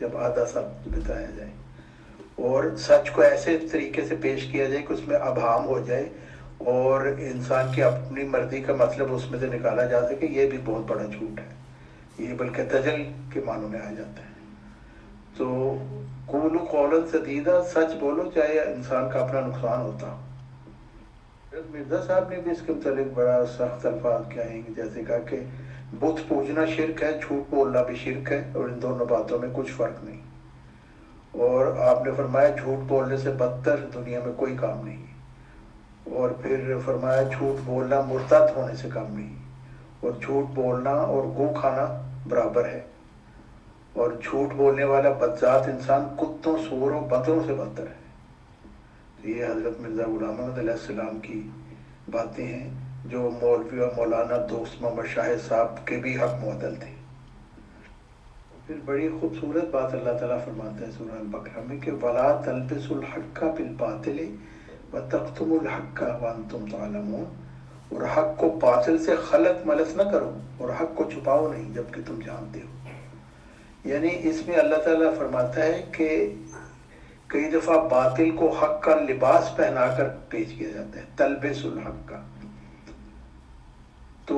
جب آدھا سچ بتایا جائے اور سچ کو ایسے طریقے سے پیش کیا جائے کہ اس میں ابہام ہو جائے اور انسان کی اپنی مرضی کا مطلب اس میں سے نکالا جا سکے، یہ بھی بہت بڑا جھوٹ ہے، یہ بلکہ دجل کے معنوں میں آ جاتا ہے۔ تو قولوا قولا سدیدا، سچ بولو چاہے انسان کا اپنا نقصان ہوتا ہو۔ مرزا صاحب نے بھی اس کے متعلق بڑا سخت الفاظ کیا ہیں، جیسے کہا کہ بت پوجنا شرک ہے، جھوٹ بولنا بھی شرک ہے، اور ان دونوں باتوں میں کچھ فرق نہیں۔ اور آپ نے فرمایا جھوٹ بولنے سے بدتر دنیا میں کوئی کام نہیں، اور پھر فرمایا جھوٹ بولنا مرتد ہونے سے کم نہیں، اور جھوٹ بولنا اور گو کھانا برابر ہے، اور جھوٹ بولنے والا بدذات انسان کتوں، سوروں، بندروں سے بدتر ہے۔ یہ حضرت مرزا غلام احمد علیہ السلام کی باتیں ہیں جو مولوی اور مولانا دوست محمد شاہد صاحب کے بھی حق معدل تھے۔ پھر بڑی خوبصورت بات اللہ تعالیٰ فرماتا ہے سورہ البقرہ میں کہ وَلَا تَلْبِسُوا الْحَقَّ بِالْبَاطِلِ وَتَكْتُمُوا الْحَقَّ وَأَنْتُمْ تَعْلَمُونَ، اور حق کو باطل سے خلط ملط نہ کرو اور حق کو چھپاؤ نہیں جبکہ تم جانتے ہو۔ یعنی اس میں اللہ تعالیٰ فرماتا ہے کہ کئی دفعہ باطل کو حق کا لباس پہنا کر پیش کیا جاتا ہے، تلبس الحق کا، تو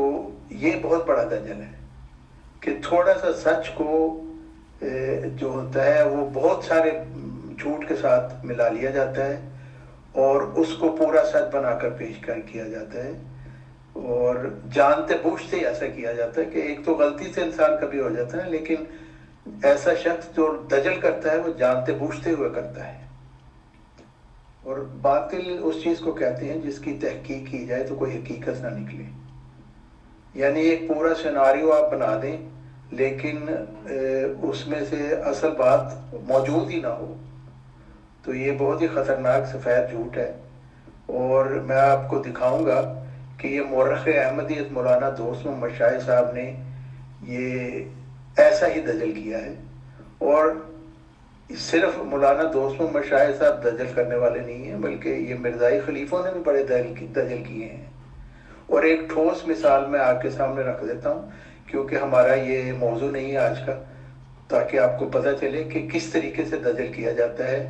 یہ بہت بڑا دجل ہے کہ تھوڑا سا سچ کو جو ہوتا ہے وہ بہت سارے جھوٹ کے ساتھ ملا لیا جاتا ہے اور اس کو پورا سچ بنا کر پیش کیا جاتا ہے، اور جانتے بوجھتے ایسا کیا جاتا ہے کہ ایک تو غلطی سے انسان کبھی ہو جاتا ہے، لیکن ایسا شخص جو دجل کرتا ہے وہ جانتے بوجھتے ہوئے کرتا ہے۔ اور باطل اس چیز کو کہتے ہیں جس کی تحقیق کی جائے تو کوئی حقیقت نہ نکلے، یعنی ایک پورا سیناریو آپ بنا دیں لیکن اس میں سے اصل بات موجود ہی نہ ہو، تو یہ بہت ہی خطرناک سفید جھوٹ ہے۔ اور میں آپ کو دکھاؤں گا کہ یہ مورخ احمدیت مولانا دوست محمد شاہد صاحب نے یہ ایسا ہی دجل کیا ہے، اور صرف مولانا دوست محمد شاہد صاحب دجل کرنے والے نہیں ہیں بلکہ یہ مرزائی خلیفوں نے بھی بڑے دجل کیے ہیں۔ اور ایک ٹھوس مثال میں آپ کے سامنے رکھ دیتا ہوں کیونکہ ہمارا یہ موضوع نہیں ہے آج کا، تاکہ آپ کو پتہ چلے کہ کس طریقے سے دجل کیا جاتا ہے،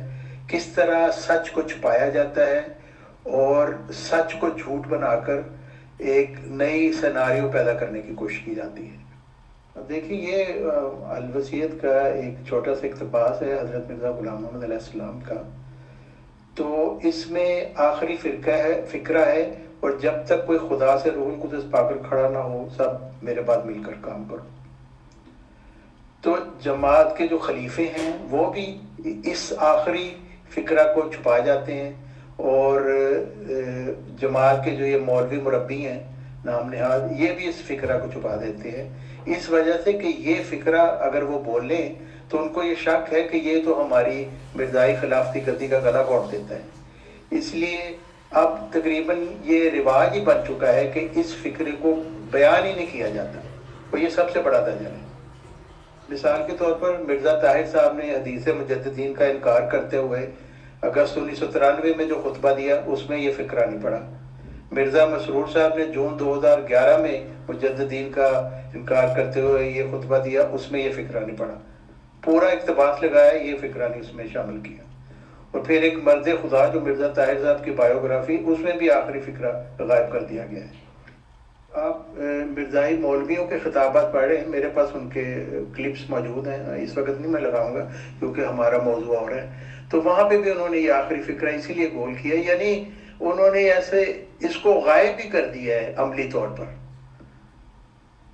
کس طرح سچ کو چھپایا جاتا ہے اور سچ کو جھوٹ بنا کر ایک نئی سیناریو پیدا کرنے کی کوشش کی جاتی ہے۔ اب دیکھیں یہ الوصیت کا ایک چھوٹا سا اقتباس ہے حضرت مرزا غلام محمد علیہ السلام کا، تو اس میں آخری فکرہ ہے اور جب تک کوئی خدا سے روح القدس پا کر کھڑا نہ ہو سب میرے بعد مل کر کام کرو۔ تو جماعت کے جو خلیفے ہیں وہ بھی اس آخری فکرہ کو چھپا جاتے ہیں، اور جماعت کے جو یہ مولوی مربی ہیں نام نہاد، یہ بھی اس فکرہ کو چھپا دیتے ہیں، اس وجہ سے کہ یہ فکرہ اگر وہ بولیں تو ان کو یہ شک ہے کہ یہ تو ہماری مرزائی خلافتی گدی کا گلا گھونٹ دیتا ہے۔ اس لیے اب تقریباً یہ رواج ہی بن چکا ہے کہ اس فکرے کو بیان ہی نہیں کیا جاتا، اور یہ سب سے بڑا دجل ہے۔ مثال کے طور پر مرزا طاہر صاحب نے حدیث مجددین کا انکار کرتے ہوئے اگست 1993 میں جو خطبہ دیا اس میں یہ فکرہ نہیں پڑا۔ مرزا مسرور صاحب نے جون 2011 میں مجددین کا انکار کرتے ہوئے یہ خطبہ دیا، اس میں یہ فکرہ نہیں پڑا۔ پورا اقتباس لگایا، یہ فکرہ نہیں اس میں شامل کیا۔ اور پھر ایک مرد خدا جو مرزا طاہر صاحب کی بایوگرافی، اس میں بھی آخری فکرہ غائب کر دیا گیا ہے۔ آپ مرزائی مولویوں کے خطابات پڑھیں، میرے پاس ان کے کلپس موجود ہیں، اس وقت نہیں میں لگاؤں گا کیونکہ ہمارا موضوع اور ہے، تو وہاں پہ بھی انہوں نے یہ آخری فکرہ اسی لیے گول کیا، یعنی انہوں نے ایسے اس کو غائب ہی کر دیا ہے عملی طور پر،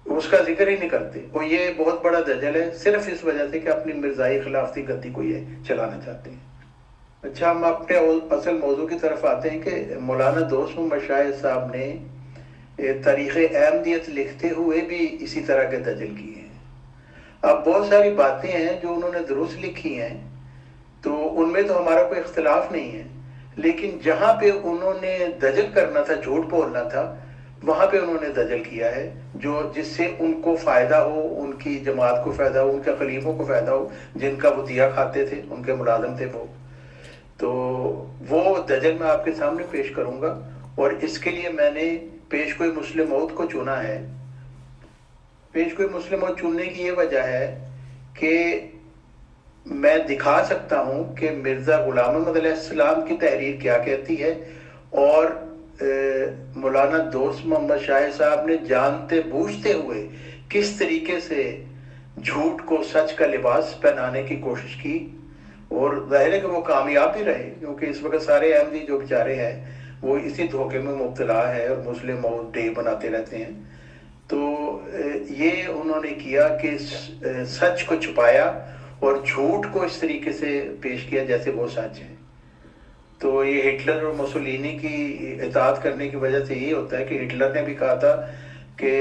اس کا ذکر ہی نہیں کرتے، اور یہ بہت بڑا دجل ہے صرف اس وجہ سے کہ اپنی مرزائی خلافتی گدی کو یہ چلانا چاہتے ہیں۔ اچھا، ہم اپنے اصل موضوع کی طرف آتے ہیں کہ مولانا دوست محمد شاہد صاحب نے تاریخ احمدیت لکھتے ہوئے بھی اسی طرح کے دجل کیے ہیں۔ اب بہت ساری باتیں ہیں جو انہوں نے درست لکھی ہیں، تو ان میں تو ہمارا کوئی اختلاف نہیں ہے، لیکن جہاں پہ انہوں نے دجل کرنا تھا، جھوٹ بولنا تھا، وہاں پہ انہوں نے دجل کیا ہے جو جس سے ان کو فائدہ ہو، ان کی جماعت کو فائدہ ہو، ان کے خلیفوں کو فائدہ ہو، جن کا وہ دیا کھاتے تھے، ان کے ملازم تھے وہ۔ تو وہ دجل میں آپ کے سامنے پیش کروں گا، اور اس کے لیے میں نے پیش کوئی مسلم موت کو چنا ہے۔ پیش کوئی مسلم موت چننے کی یہ وجہ ہے کہ میں دکھا سکتا ہوں کہ مرزا غلام احمد علیہ السلام کی تحریر کیا کہتی ہے، اور مولانا دوست محمد شاہ صاحب نے جانتے بوجھتے ہوئے کس طریقے سے جھوٹ کو سچ کا لباس پہنانے کی کوشش کی، اور ظاہر ہے کہ وہ کامیاب بھی رہے، کیونکہ اس وقت سارے احمدی جو بیچارے ہیں وہ اسی دھوکے میں مبتلا ہے اور مسلم موت ڈے بناتے رہتے ہیں۔ تو یہ انہوں نے کیا کہ سچ کو چھپایا اور جھوٹ کو اس طریقے سے پیش کیا جیسے وہ سچ ہے۔ تو یہ ہٹلر اور مسولینی کی اطاعت کرنے کی وجہ سے یہ ہوتا ہے کہ ہٹلر نے بھی کہا تھا کہ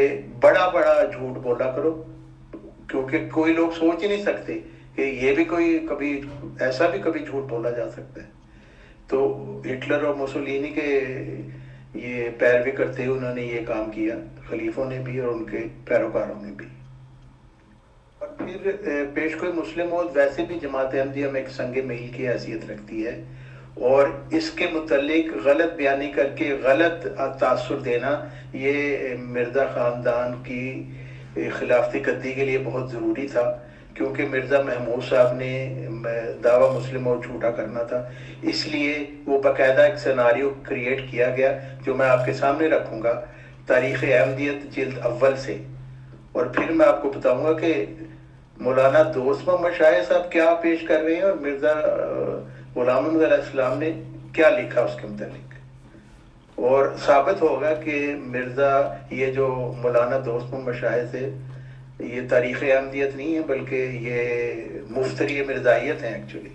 بڑا بڑا جھوٹ بولا کرو، کیونکہ کوئی لوگ سوچ ہی نہیں سکتے کہ یہ بھی کوئی کبھی ایسا بھی کبھی جھوٹ بولا جا سکتا ہے۔ تو ہٹلر اور مسولینی کے یہ پیروی کرتے ہوئے انہوں نے یہ کام کیا، خلیفوں نے بھی اور ان کے پیروکاروں نے بھی۔ اور پھر پیشگوئی مسلم موت ویسے بھی جماعت احمدیہ میں ایک سنگ میل کی حیثیت رکھتی ہے، اور اس کے متعلق غلط بیانی کر کے غلط تاثر دینا یہ مرزا خاندان کی خلافتی قدی کے لیے بہت ضروری تھا، کیونکہ مرزا محمود صاحب نے دعویٰ مسلم اور جھوٹا کرنا تھا، اس لیے وہ باقاعدہ ایک سیناریو کریٹ کیا گیا جو میں آپ کے سامنے رکھوں گا تاریخ احمدیت جلد اول سے، اور پھر میں آپ کو بتاؤں گا کہ مولانا دوست محمد شاہ صاحب کیا پیش کر رہے ہیں اور مرزا غلام احمد علیہ السلام نے کیا لکھا اس کے متعلق، اور ثابت ہوگا کہ مرزا یہ جو مولانا دوست محمد شاہ سے یہ تاریخ احمدیت نہیں ہے بلکہ یہ مفتری مرزائیت ہیں ایکچولی۔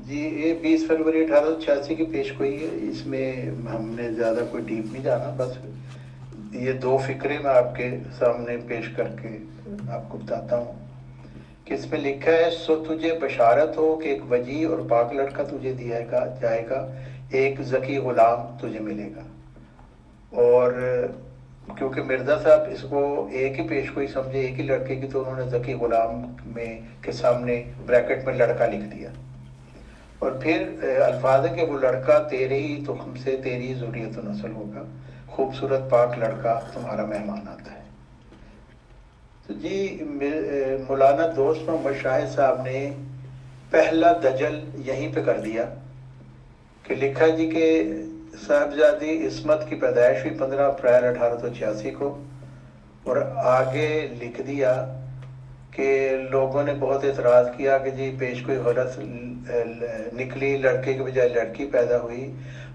جی یہ 20 فروری 1886 کی پیش گوئی ہے، اس میں ہم نے زیادہ کوئی ڈیپ نہیں جانا، بس یہ دو فکرے میں آپ کے سامنے پیش کر کے آپ کو بتاتا ہوں کہ اس میں لکھا ہے، سو تجھے بشارت ہو کہ ایک وجی اور پاک لڑکا تجھے دیا جائے گا، ایک ذکی غلام تجھے ملے گا۔ اور کیونکہ مرزا صاحب اس کو ایک ہی پیش گوئی سمجھے، ایک ہی لڑکے کی، تو انہوں نے ذکی غلام میں کے سامنے بریکٹ میں لڑکا لکھ دیا، اور پھر الفاظ ہے کہ وہ لڑکا تیرے ہی تخم سے تیری ذریت و نسل ہوگا، خوبصورت پاک لڑکا تمہارا مہمان آتا ہے۔ تو جی مولانا دوست محمد شاہ صاحب نے پہلا دجل یہیں پہ کر دیا کہ لکھا جی کہ صاحبزادی عصمت کی پیدائش ہوئی 15 اپریل 1886 کو، اور آگے لکھ دیا کہ لوگوں نے بہت اعتراض کیا کہ جی پیش کوئی غلط نکلی، لڑکے کے بجائے لڑکی پیدا ہوئی،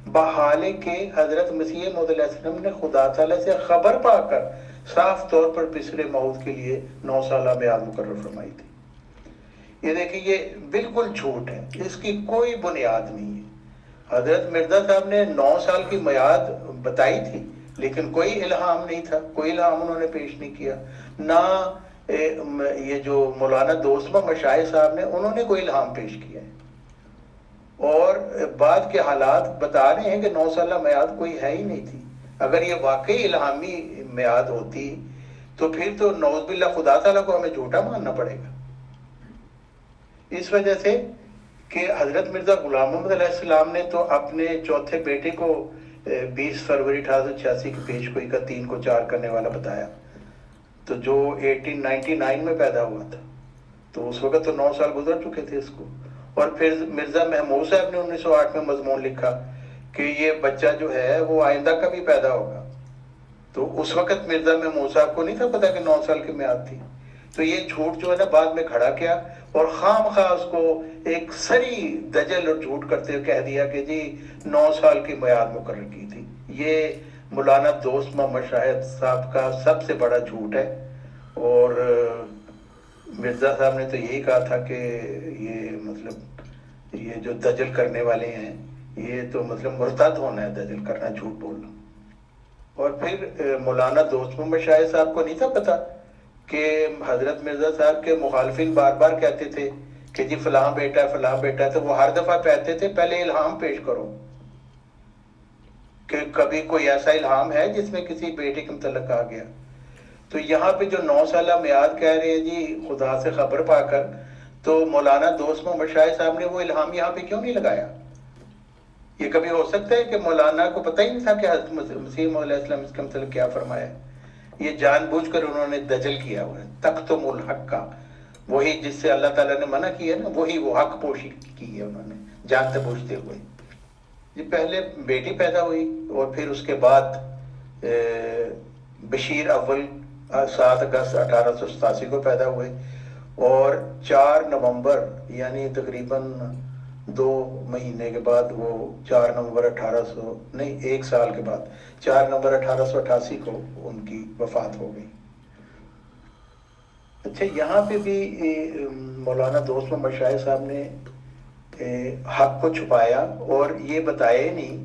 بحالے کہ حضرت مسیح موعود علیہ السلام نے خدا تعالیٰ سے خبر پا کر صاف طور پر بسر موت کے لیے 9 سالہ میعاد مقرر فرمائی تھی۔ یہ دیکھیں یہ بالکل جھوٹ ہے، اس کی کوئی بنیاد نہیں ہے۔ حضرت مرزا صاحب نے 9 سال کی میعاد بتائی تھی، لیکن کوئی الہام نہیں تھا، کوئی الہام انہوں نے پیش نہیں کیا، نہ یہ جو مولانا دوست محمد شاہ صاحب نے انہوں نے کوئی الہام پیش کیا ہے، اور بعد کے حالات بتا رہے ہیں کہ 9 سالہ میعاد کوئی ہے ہی نہیں تھی۔ اگر یہ واقعی الہامی میعاد ہوتی تو پھر تو نعوذ باللہ خدا تعالیٰ کو ہمیں جھوٹا ماننا پڑے گا، اس وجہ سے کہ حضرت مرزا غلام محمد علیہ السلام نے تو اپنے چوتھے بیٹے کو 20 فروری 1886 کی پیش گوئی کا 3 کو 4 کرنے والا بتایا، تو جو 1899 میں پیدا ہوا تھا، تو اس وقت تو 9 سال گزر چکے تھے اس کو۔ اور پھر مرزا محمود صاحب نے 1908 میں مضمون لکھا کہ یہ بچہ جو ہے وہ آئندہ کبھی پیدا ہوگا، تو اس وقت مرزا محمود صاحب کو نہیں تھا پتا کہ 9 سال کی میعاد تھی۔ تو یہ جھوٹ جو ہے نا بعد میں کھڑا کیا، اور خام خواہ اس کو ایک سری دجل اور جھوٹ کرتے ہوئے کہہ دیا کہ جی 9 سال کی میعاد مقرر کی تھی۔ یہ مولانا دوست محمد شاہد صاحب کا سب سے بڑا جھوٹ ہے، اور مرزا صاحب نے تو یہی کہا تھا کہ یہ مطلب یہ جو دجل کرنے والے ہیں یہ تو مطلب مرتد ہونا ہے، دجل کرنا، جھوٹ بولنا۔ اور پھر مولانا دوست محمد شاہ صاحب کو نہیں تھا پتا کہ حضرت مرزا صاحب کے مخالفین بار بار کہتے تھے کہ جی فلاں بیٹا ہے فلاں بیٹا ہے، تو وہ ہر دفعہ کہتے تھے پہلے الہام پیش کرو کہ کبھی کوئی ایسا الہام ہے جس میں کسی بیٹے کے متعلق آ گیا۔ تو یہاں پہ جو 9 سالہ میعاد کہہ رہے ہیں جی خدا سے خبر پا کر، تو مولانا دوست محمد شاہ صاحب نے وہ الہام یہاں پہ کیوں نہیں لگایا؟ یہ کبھی ہو سکتا ہے کہ مولانا کو پتہ ہی نہیں تھا کہ حضرت مسیح موعود علیہ السلام اس کے متعلق کیا فرمایا ہے؟ یہ جان بوجھ کر انہوں نے دجل کیا ہوا ہے، تکتم الحق کا، وہی جس سے اللہ تعالیٰ نے منع کیا نا، وہی وہ حق پوشی کی ہے انہوں نے جانتے بوجھتے ہوئے. جی پہلے بیٹی پیدا ہوئی اور پھر اس کے بعد بشیر اول 7 اگست 1887 کو پیدا ہوئے، اور 4 نومبر یعنی تقریباً 2 مہینے کے بعد، وہ 4 نومبر 1800 نہیں 1 سال کے بعد 4 نومبر 1888 کو ان کی وفات ہو گئی. اچھا، یہاں پہ بھی مولانا دوست محمد شاہد صاحب نے حق کو چھپایا اور یہ بتایا ہی نہیں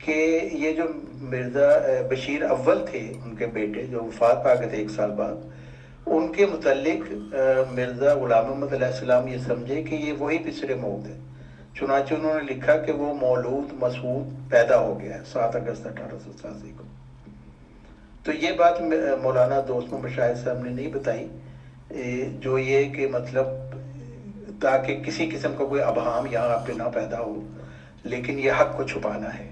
کہ یہ جو مرزا بشیر اول تھے ان کے بیٹے جو وفات پا گئے تھے 1 سال بعد، ان کے متعلق مرزا غلام محمد علیہ السلام یہ سمجھے کہ یہ وہی بسر موعود ہے. چنانچہ انہوں نے لکھا کہ وہ مولود مسعود پیدا ہو گیا ہے 7 اگست 1887 کو. تو یہ بات مولانا دوست محمد شاہد صاحب نے نہیں بتائی، جو یہ کہ مطلب تاکہ کسی قسم کا کوئی ابہام یہاں پہ نہ پیدا ہو، لیکن یہ حق کو چھپانا ہے.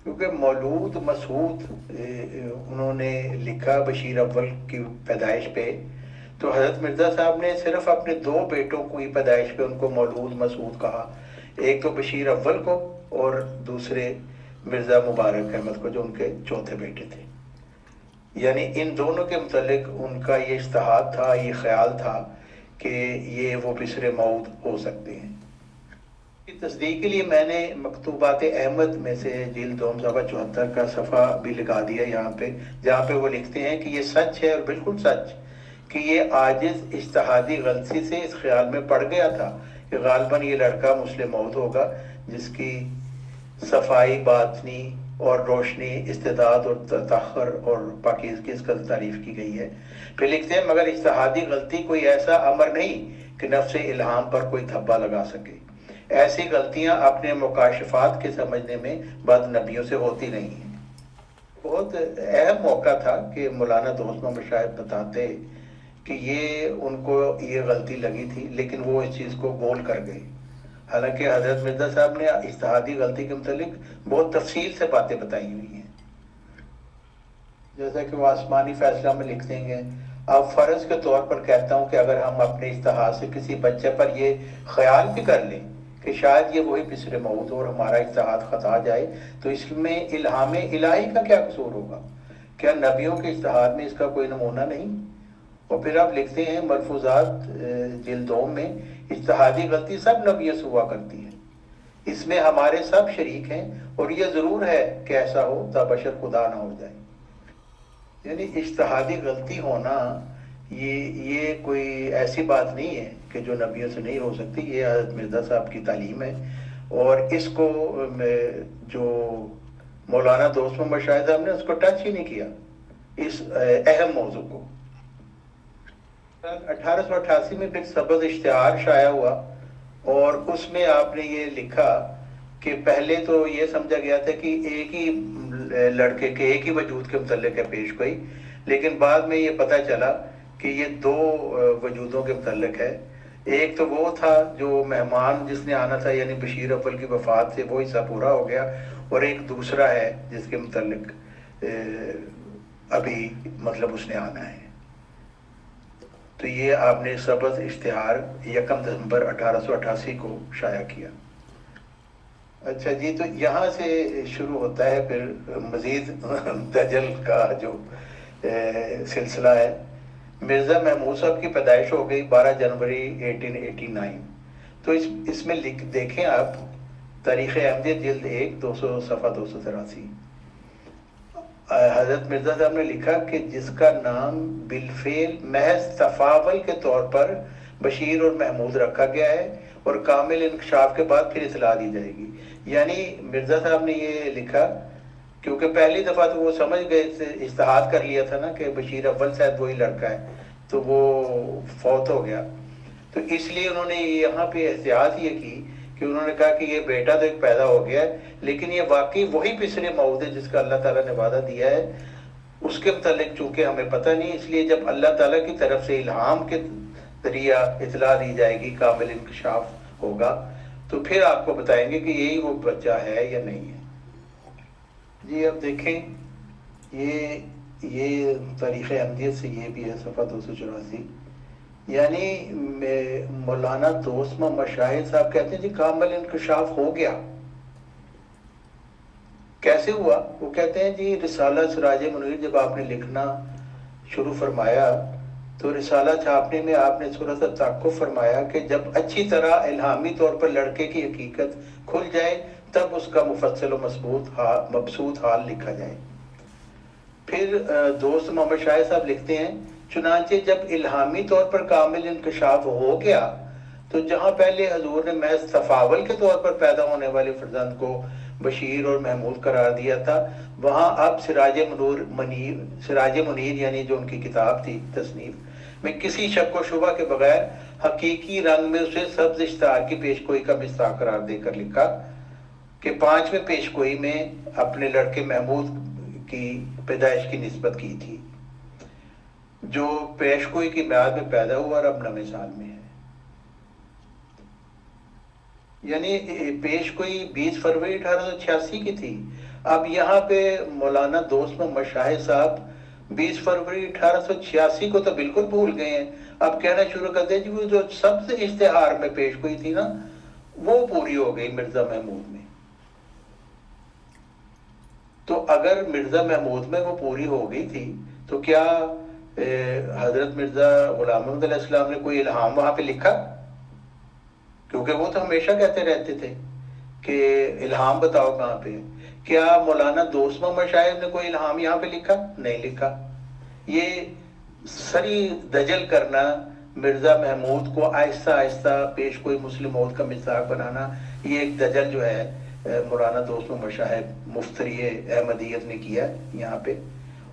کیونکہ مولود مسعود انہوں نے لکھا بشیر اول کی پیدائش پہ، تو حضرت مرزا صاحب نے صرف اپنے 2 بیٹوں کو ہی پیدائش پہ ان کو مولود مسعود کہا، ایک تو بشیر اول کو اور دوسرے مرزا مبارک احمد کو جو ان کے چوتھے بیٹے تھے. یعنی ان دونوں کے متعلق ان کا یہ اجتہاد تھا، یہ خیال تھا کہ یہ وہ بسر موعود ہو سکتے ہیں. تصدیق کے لیے میں نے مکتوبات احمد میں سے جلد 2 صفحہ 74 کا صفحہ بھی لگا دیا یہاں پہ، جہاں پہ وہ لکھتے ہیں کہ یہ سچ ہے اور بالکل سچ کہ یہ عاجز اجتہادی غلطی سے اس خیال میں پڑ گیا تھا کہ غالباً یہ لڑکا مسلم موعود ہوگا جس کی صفائی باطنی اور روشنی، استعداد اور تطہر اور پاکیزگی اس قدر تعریف کی گئی ہے. پھر لکھتے ہیں مگر اجتہادی غلطی کوئی ایسا امر نہیں کہ نفس الہام پر کوئی دھبا لگا سکے. ایسی غلطیاں اپنے مکاشفات کے سمجھنے میں بد نبیوں سے ہوتی نہیں ہیں. بہت اہم موقع تھا کہ مولانا دوست محمد شاہد بتاتے کہ یہ ان کو یہ غلطی لگی تھی، لیکن وہ اس چیز کو گول کر گئے. حالانکہ حضرت مرزا صاحب نے اجتہادی غلطی کے متعلق بہت تفصیل سے باتیں بتائی ہوئی ہیں، جیسا کہ وہ آسمانی فیصلہ میں لکھ دیں گے. اب فرض کے طور پر کہتا ہوں کہ اگر ہم اپنے اجتہاد سے کسی بچے پر یہ خیال بھی کر لیں کہ شاید یہ وہی بسر موعود اور ہمارا اجتہاد خطا جائے، تو اس میں الہام الہی کا کیا قصور ہوگا؟ کیا نبیوں کے اجتہاد میں اس کا کوئی نمونہ نہیں؟ اور پھر آپ لکھتے ہیں ملفوظات جلد 2 میں اجتہادی غلطی سب نبیوں سے ہوا کرتی ہے، اس میں ہمارے سب شریک ہیں، اور یہ ضرور ہے کہ ایسا ہو تا بشر خدا نہ ہو جائے. یعنی اجتہادی غلطی ہونا یہ کوئی ایسی بات نہیں ہے کہ جو نبیوں سے نہیں ہو سکتی. یہ حضرت مرزا صاحب کی تعلیم ہے، اور اس کو جو مولانا دوست محمد شاہد صاحب نے اس کو ٹچ ہی نہیں کیا، اس اہم موضوع کو. 1888 میں پھر سبز اشتہار شائع ہوا، اور اس میں آپ نے یہ لکھا کہ پہلے تو یہ سمجھا گیا تھا کہ ایک ہی لڑکے کے ایک ہی وجود کے متعلق ہے پیش گوئی، لیکن بعد میں یہ پتہ چلا کہ یہ 2 وجودوں کے متعلق ہے. ایک تو وہ تھا جو مہمان جس نے آنا تھا، یعنی بشیر اول کی وفات سے وہ حصہ پورا ہو گیا، اور ایک دوسرا ہے جس کے متعلق ابھی مطلب اس نے آنا ہے. تو یہ آپ نے سبز اشتہار 1 دسمبر 1888 کو شائع کیا. اچھا جی، تو یہاں سے شروع ہوتا ہے پھر مزید دجل کا جو سلسلہ ہے. مرزا محمود صاحب کی پیدائش ہو گئی 12 جنوری 1889. تو اس میں دیکھیں آپ تاریخ احمدیت جلد 1 200 صفحہ 283. حضرت مرزا صاحب نے لکھا کہ جس کا نام بالفعل محض تفاول کے طور پر بشیر اور محمود رکھا گیا ہے، اور کامل انکشاف کے بعد پھر اطلاع دی جائے گی. یعنی مرزا صاحب نے یہ لکھا کیونکہ پہلی دفعہ تو وہ سمجھ گئے، اجتہاد کر لیا تھا نا کہ بشیر اول شاید وہی لڑکا ہے، تو وہ فوت ہو گیا. تو اس لیے انہوں نے یہاں پہ احتیاط یہ کی کہ انہوں نے کہا کہ یہ بیٹا تو ایک پیدا ہو گیا ہے، لیکن یہ واقعی وہی بسر موعود ہے جس کا اللہ تعالیٰ نے وعدہ دیا ہے. اس کے متعلق چونکہ ہمیں پتہ نہیں، اس لیے جب اللہ تعالیٰ کی طرف سے الہام کے ذریعہ اطلاع دی جائے گی، کامل انکشاف ہوگا، تو پھر آپ کو بتائیں گے کہ یہی وہ بچہ ہے یا نہیں ہے. جی اب دیکھیں یہ تاریخ احمدیت سے یہ بھی ہے صفحہ 284. یعنی مولانا دوست محمد شاہد صاحب کہتے ہیں جی کامل انکشاف ہو گیا. کیسے ہوا؟ وہ کہتے ہیں جی رسالہ سراج منیر جب آپ نے لکھنا شروع فرمایا تو رسالہ چھاپنے میں آپ نے تھوڑا سا تعقب فرمایا کہ جب اچھی طرح الہامی طور پر لڑکے کی حقیقت کھل جائے تب اس کا مفصل و مبسوط حال لکھا جائے. پھر دوست محمد شاہد صاحب لکھتے ہیں چنانچہ جب الہامی طور پر کامل انکشاف ہو گیا تو جہاں پہلے حضور نے محض تفاول کے طور پر پیدا ہونے والے فرزند کو بشیر اور محمود قرار دیا تھا، وہاں اب سراج منیر یعنی جو ان کی کتاب تھی تصنیف میں کسی شک و شبہ کے بغیر حقیقی رنگ میں اسے سبز اشتہار کی پیشگوئی کا مصداق قرار دے کر لکھا کہ 5ویں پیشگوئی میں اپنے لڑکے محمود کی پیدائش کی نسبت کی تھی جو پیشگوئی کی میعاد میں پیدا ہوا اور اب 9 سال میں ہے. یعنی پیشگوئی 20 فروری 1886 کی تھی. اب یہاں پہ مولانا دوست محمد شاہد صاحب 20 فروری 1886 کو تو بالکل بھول گئے ہیں. اب کہنا شروع کر دیں جی وہ جو سب سے اشتہار میں پیشگوئی تھی نا وہ پوری ہو گئی مرزا محمود میں. تو اگر مرزا محمود میں وہ پوری ہو گئی تھی تو کیا حضرت مرزا غلام محمد علیہ السلام نے کوئی الہام وہاں پہ لکھا؟ کیونکہ وہ تو ہمیشہ کہتے رہتے تھے کہ الہام بتاؤ کہاں پہ. کیا مولانا دوست محمد شاہد نے کوئی الہام یہاں پہ لکھا؟ نہیں لکھا. یہ سری دجل کرنا، مرزا محمود کو آہستہ آہستہ پیشگوئی مسلم موت کا مصداق بنانا، یہ ایک دجل جو ہے مولانا دوست محمد شاہد مفتری احمدیت نے کیا یہاں پہ.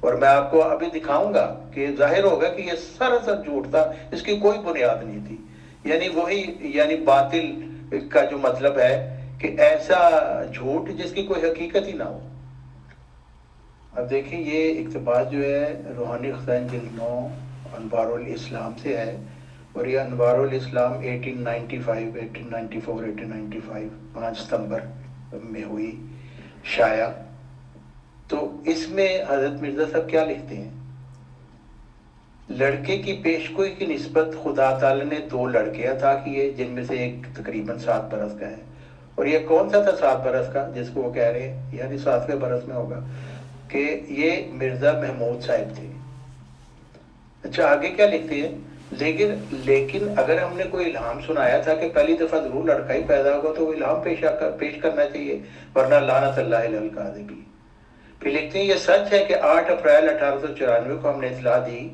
اور میں آپ کو ابھی دکھاؤں گا کہ ظاہر ہوگا کہ یہ سراسر جھوٹ تھا، اس کی کوئی بنیاد نہیں تھی. یعنی وہی یعنی باطل کا جو مطلب ہے کہ ایسا جھوٹ جس کی کوئی حقیقت ہی نہ ہو. اب دیکھیں یہ اقتباس جو ہے روحانی خزائن جلد 9 انوار الاسلام سے ہے اور یہ انوار الاسلام 1895 5 ستمبر میں ہوئی شائع. تو اس میں حضرت مرزا صاحب کیا لکھتے ہیں؟ لڑکے کی پیشگوئی کی نسبت خدا تعالی نے 2 لڑکے عطا کیے جن میں سے ایک تقریباً 7 برس کا ہے. اور یہ کون سا تھا 7 برس کا جس کو وہ کہہ رہے ہیں؟ یعنی 7ویں برس میں ہوگا کہ یہ مرزا محمود صاحب تھے. اچھا آگے کیا لکھتے ہیں؟ لیکن اگر ہم نے کوئی الہام سنایا تھا کہ پہلی دفعہ ضرور لڑکا ہی پیدا ہوگا تو وہ الہام پیش کرنا چاہیے ورنہ لعنت اللہ علی الکاذبین. پھر لکھتے ہیں یہ سچ ہے کہ 8 اپریل 1894 کو ہم نے اطلاع دی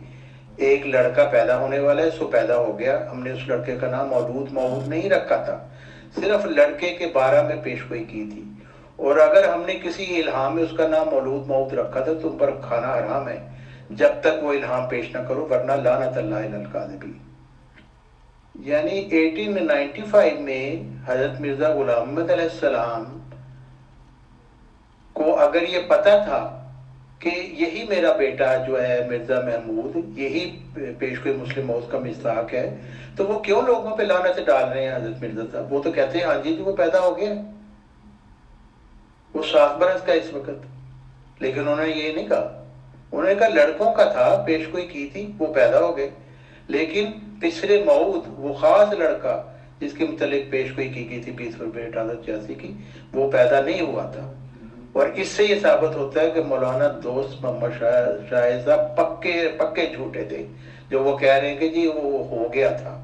ایک لڑکا پیدا ہونے والا ہے، سو پیدا ہو گیا. ہم نے اس لڑکے کا نام مولود نہیں رکھا تھا، صرف لڑکے کے بارے میں پیشگوئی کی تھی. اور اگر ہم نے کسی الہام میں اس کا نام مولود رکھا تھا تو تم پر کھانا حرام ہے جب تک وہ الہام پیش نہ کرو ورنہ لعنت اللہ علی الکاذبین. یعنی 1895 میں حضرت مرزا غلام محمد علیہ السلام کو اگر یہ پتا تھا کہ یہی میرا بیٹا جو ہے مرزا محمود یہی پیشگوئی مسلم موت کا مصداق ہے تو وہ کیوں لوگوں پہ لعنت ڈال رہے ہیں حضرت مرزا صاحب؟ وہ تو کہتے ہیں ہاں جی وہ پیدا ہو گیا، وہ 7 برس کا اس وقت. لیکن انہوں نے یہ نہیں کہا، انہوں نے کہا لڑکوں کا تھا، پیشگوئی کی تھی، وہ پیدا ہو گئے. لیکن پچھلے موعود وہ خاص لڑکا جس کے متعلق پیشگوئی کی گئی تھی 20 فروری 1886 کی وہ پیدا نہیں ہوا تھا. اور اس سے یہ ثابت ہوتا ہے کہ مولانا دوست محمد شاہد صاحب پکے جھوٹے تھے جو وہ کہہ رہے ہیں کہ جی وہ ہو گیا تھا،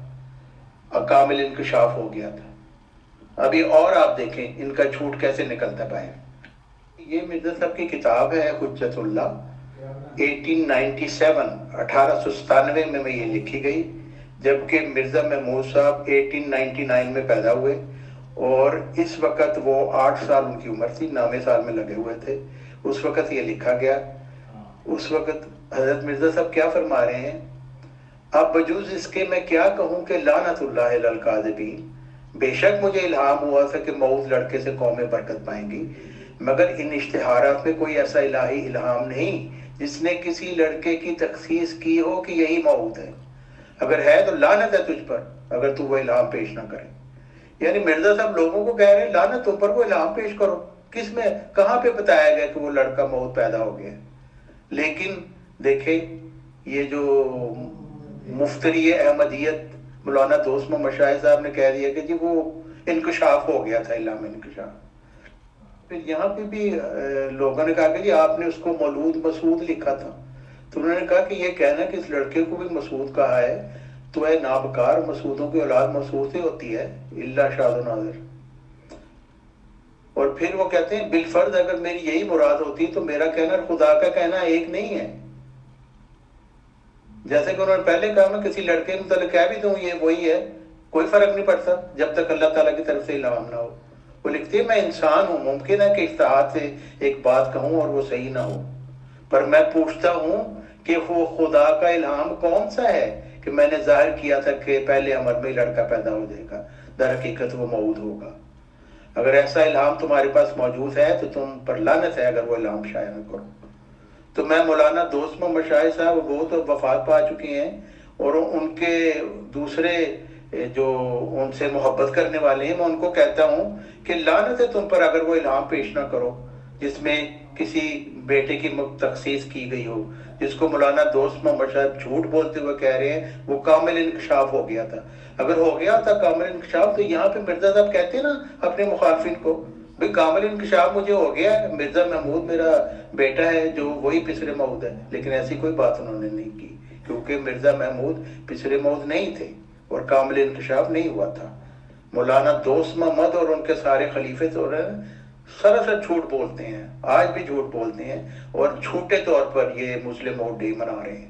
کامل انکشاف ہو گیا تھا. ابھی اور آپ دیکھیں ان کا جھوٹ کیسے نکلتا پائے. یہ مرزا صاحب کی کتاب ہے حجت اللہ 1897 میں یہ لکھی گئی، جبکہ مرزا محمود صاحب 1899 میں پیدا ہوئے اور اس وقت وہ 8 سال ان کی عمر تھی، 9ویں سال میں لگے ہوئے تھے. اس وقت یہ لکھا گیا. اس وقت حضرت مرزا صاحب کیا فرما رہے ہیں؟ اب بجوز اس کے میں کیا کہوں کہ لعنت اللہ علی الکاذبین، بے شک مجھے الہام ہوا تھا کہ موعود لڑکے سے قومیں برکت پائیں گی، مگر ان اشتہارات میں کوئی ایسا الہی الہام نہیں جس نے کسی لڑکے کی تخصیص کی ہو کہ یہی موعود ہے. اگر ہے تو لعنت ہے تجھ پر اگر تو وہ الہام پیش نہ کرے. یعنی مرزا صاحب لوگوں کو کہہ رہے ہیں لعنت تم پر، وہ الہام پیش کرو. کس میں کہاں پہ بتایا گیا کہ وہ لڑکا موعود پیدا ہو گیا؟ لیکن دیکھیں یہ جو مفتری احمدیت مولانا دوست محمد شاہ صاحب نے کہہ دیا کہ جی وہ انکشاف ہو گیا تھا، اعلام انکشاف۔ پھر یہاں پہ بھی لوگوں نے کہا کہ جی آپ نے اس کو مولود مسعود لکھا تھا، تو انہوں نے کہا کہ یہ کہنا کہ اس لڑکے کو بھی مسعود کہا ہے تو اے نابکار، مسعودوں کی اولاد مسعود سے ہوتی ہے اللہ شاذ و نادر۔ اور پھر وہ کہتے ہیں بالفرض اگر میری یہی مراد ہوتی تو میرا کہنا اور خدا کا کہنا ایک نہیں ہے۔ جیسے کہ انہوں نے پہلے کہا میں کسی لڑکے کے متعلق کہہ بھی دوں یہ وہی ہے، کوئی فرق نہیں پڑتا جب تک اللہ تعالیٰ کی طرف سے الہام نہ ہو۔ وہ لکھتے ہیں میں انسان ہوں، ممکن ہے کہ اجتہاد سے ایک بات کہوں اور وہ صحیح نہ ہو، پر میں پوچھتا ہوں کہ وہ خدا کا الہام کون سا ہے کہ میں نے ظاہر کیا تھا کہ پہلے عمر میں لڑکا پیدا ہو جائے گا، در حقیقت وہ موعود ہوگا۔ اگر ایسا الہام تمہارے پاس موجود ہے تو تم پر لعنت ہے اگر وہ الہام شائع نہ کرو۔ تو میں مولانا دوست محمد شاہ صاحب وہ تو وفات پا چکے ہیں، اور ان کے دوسرے جو ان سے محبت کرنے والے ہیں میں ان کو کہتا ہوں کہ لعنت ہے تم پر اگر وہ الہام پیش نہ کرو جس میں کسی بیٹے کی تخصیص کی گئی ہو، جس کو مولانا دوست محمد صاحب جھوٹ بولتے ہوئے کہہ رہے ہیں وہ کامل انکشاف ہو گیا تھا۔ اگر ہو گیا تھا کامل انکشاف تو یہاں پہ مرزا صاحب کہتے ہیں نا اپنے مخالفین کو بھئی کامل انکشاف مجھے ہو گیا ہے، مرزا محمود میرا بیٹا ہے جو وہی پسر موعود ہے، لیکن ایسی کوئی بات انہوں نے نہیں کی کیونکہ مرزا محمود پسر موعود نہیں تھے اور کامل انکشاف نہیں ہوا تھا۔ مولانا دوست محمد اور ان کے سارے خلیفے تو سراسر جھوٹ بولتے ہیں، آج بھی جھوٹ بولتے ہیں اور جھوٹے طور پر یہ مسلم موعود ڈے منا رہے ہیں۔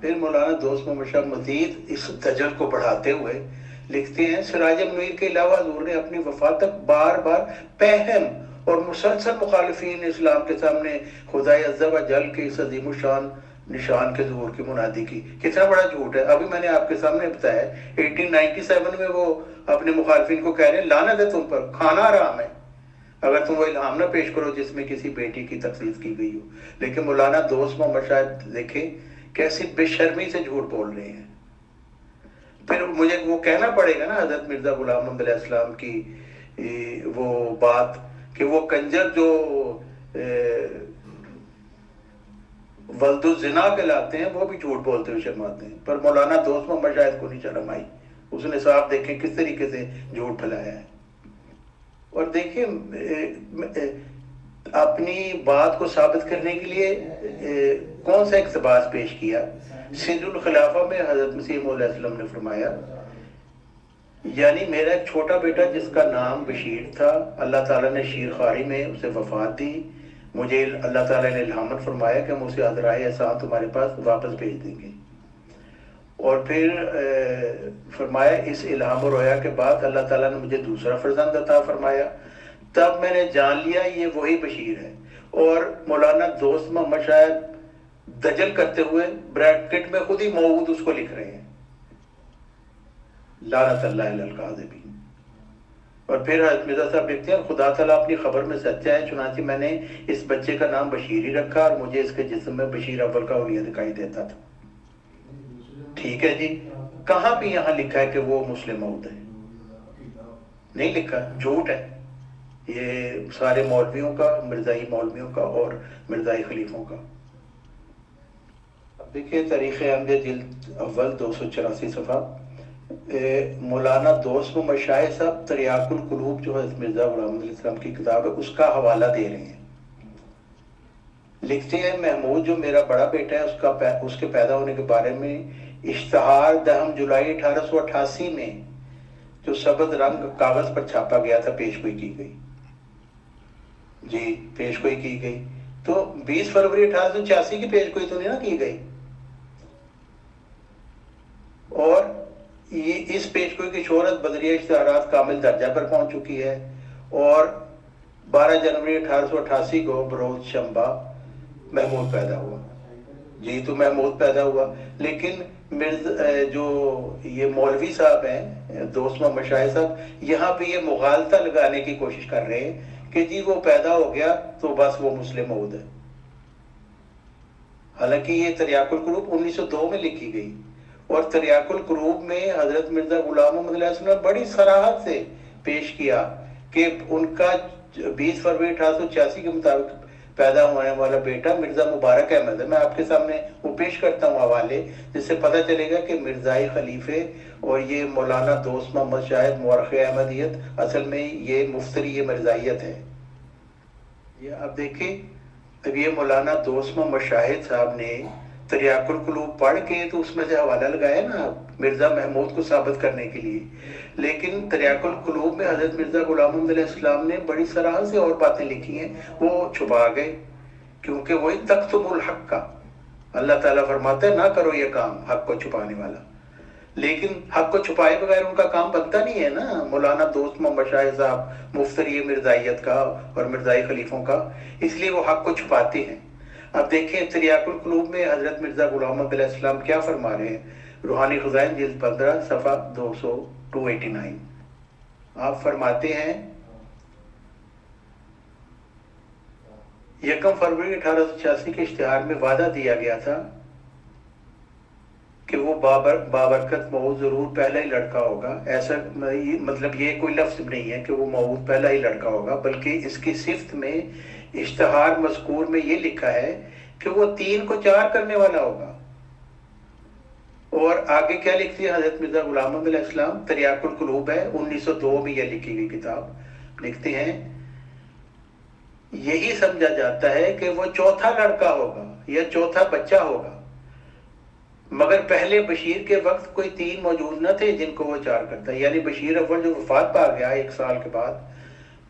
پھر مولانا دوست محمد شاہ مزید اس دجل کو بڑھاتے ہوئے لکھتے ہیں سراج منیر کے علاوہ حضور نے اپنی وفات تک بار بار پہم اور مسلسل مخالفین اسلام کے سامنے خدائے عز و جل کے اس عظیم الشان نشان کے ظہور کی منادی کی۔ کتنا بڑا جھوٹ ہے، ابھی میں نے آپ کے سامنے بتایا 1897 میں وہ اپنے مخالفین کو کہہ رہے ہیں لعنت ہے تم پر، کھانا حرام ہے اگر تم وہ الہام نہ پیش کرو جس میں کسی بیٹی کی تخصیص کی گئی ہو۔ لیکن مولانا دوست محمد شاہ دیکھیں کیسی بے شرمی سے جھوٹ بول رہے ہیں۔ پھر مجھے وہ کہنا پڑے گا نا حضرت مرزا غلام محمد علیہ السلام کی وہ بات کہ وہ کنجر جو ولد الزنا کہلاتے ہیں وہ بھی جھوٹ بولتے ہوئے شرماتے ہیں، پر مولانا دوست محمد شاہد کو نہیں شرم آئی، اس نے صاحب دیکھیں کس طریقے سے جھوٹ پھیلایا ہے۔ اور دیکھیں اپنی بات کو ثابت کرنے کے لیے کون سا اقتباس پیش کیا؟ سند الخلافہ میں حضرت مسیح موعود علیہ السلام نے فرمایا یعنی میرا ایک چھوٹا بیٹا جس کا نام بشیر تھا، اللہ تعالیٰ نے شیر خاری میں اسے وفات دی، مجھے اللہ تعالیٰ نے الہامت فرمایا کہ ہم اسے عذرائے احسان تمہارے پاس واپس بھیج دیں گے۔ اور پھر فرمایا اس الہام و رویا کے بعد اللہ تعالیٰ نے مجھے دوسرا فرزند عطا فرمایا، تب میں نے جان لیا یہ وہی بشیر ہے۔ اور مولانا دوست محمد شاہد دجل کرتے ہوئے بریکٹ میں خود ہی موعود اس کو لکھ رہے ہیں لعنت اللہ علی الکاذبین۔ اور پھر حضرت مرزا صاحب لکھتے ہیں خدا تعالیٰ اپنی خبر میں سچا ہے، چنانچہ میں نے اس بچے کا نام بشیر ہی رکھا اور مجھے اس کے جسم میں بشیر اول کا حلیہ دکھائی دیتا تھا۔ ٹھیک ہے جی، کہاں پہ یہاں لکھا ہے کہ وہ مسلم موعود ہے؟ نہیں لکھا، جھوٹ ہے یہ سارے مولویوں کا، مرزائی مولویوں کا اور مرزائی خلیفوں کا۔ اب دیکھیں تاریخ احمدیہ جلد اول 284 صفحہ، مولانا دوست محمد شاہ صاحب تریاق القلوب جو حضرت مرزا غلام علیہ السلام کی کتاب ہے اس کا حوالہ دے رہے ہیں۔ لکھتے ہیں محمود جو میرا بڑا بیٹا ہے اس کے پیدا ہونے کے بارے میں اشتہار 10 جولائی 1888 میں جو سبز رنگ کاغذ پر چھاپا گیا تھا پیشگوئی کی گئی، جی پیشگوئی کی گئی، تو 20 فروری 1886 کی پیشگوئی تو نہیں نا کی گئی، اور اس پیشگوئی کی شہرت بدریہ اشتہارات کامل درجہ پر پہنچ چکی ہے، اور 12 جنوری 1888 کو بروز شنبہ محمود پیدا ہوا۔ جی تو محمود پیدا ہوا، لیکن جو یہ مولوی صاحب ہیں دوست محمد شاہ صاحب یہاں پہ یہ مغالطہ لگانے کی کوشش کر رہے ہیں کہ جی وہ پیدا ہو گیا تو بس وہ مسلم موعود ہے، حالانکہ یہ تریاق القلوب 1902 میں لکھی گئی، اور تریاق القلوب میں حضرت مرزا غلام محمد علیہ السلام نے بڑی صراحت سے پیش کیا کہ ان کا 20 فروری 1886 کے مطابق پیدا ہونے والا بیٹا مرزا مبارک احمد ہے۔ میں آپ کے سامنے وہ پیش کرتا ہوں حوالے، جس سے پتہ چلے گا کہ مرزائی خلیفے اور یہ مولانا دوست محمد شاہد مورخ احمدیت، اصل میں یہ مفتری مرزائیت ہے۔ یہ آپ دیکھیں، اب یہ مولانا دوست محمد شاہد صاحب نے تریاق القلوب پڑھ کے تو اس میں سے حوالہ لگایا نا مرزا محمود کو ثابت کرنے کے لیے، لیکن تریاق القلوب میں حضرت مرزا غلام محمد علیہ السلام نے بڑی سراحت سے اور باتیں لکھی ہیں، وہ چھپا گئے، کیونکہ وہی تکتم الحق کا اللہ تعالیٰ فرماتا ہے نہ کرو یہ کام حق کو چھپانے والا، لیکن حق کو چھپائے بغیر ان کا کام بنتا نہیں ہے نا۔ مولانا دوست محمد شاہد صاحب مفتری مرزائیت کا اور مرزائی خلیفوں کا، اس لیے وہ حق کو چھپاتے ہیں۔ اب دیکھیں تریاق القلوب میں حضرت مرزا غلام محمد علیہ السلام کیا فرما رہے ہیں، روحانی خزائن جلد 15 صفحہ 289۔ آپ فرماتے ہیں 1 فروری 1886 کے اشتہار میں وعدہ دیا گیا تھا کہ وہ بابرکت موعود ضرور پہلا ہی لڑکا ہوگا۔ ایسا مطلب یہ کوئی لفظ نہیں ہے کہ وہ موعود پہلا ہی لڑکا ہوگا، بلکہ اس کی صفت میں اشتہار مذکور میں یہ لکھا ہے کہ وہ 3 کو 4 کرنے والا ہوگا۔ اور آگے کیا لکھتی ہے حضرت مرزا غلام محمد علیہ السلام، تریاق القلوب ہے 1902 میں یہ لکھی گئی کتاب، لکھتے ہیں یہی سمجھا جاتا ہے کہ وہ چوتھا لڑکا ہوگا یا چوتھا بچہ ہوگا، مگر پہلے بشیر کے وقت کوئی 3 موجود نہ تھے جن کو وہ 4 کرتا، یعنی بشیر اول جو وفات پا گیا 1 سال کے بعد،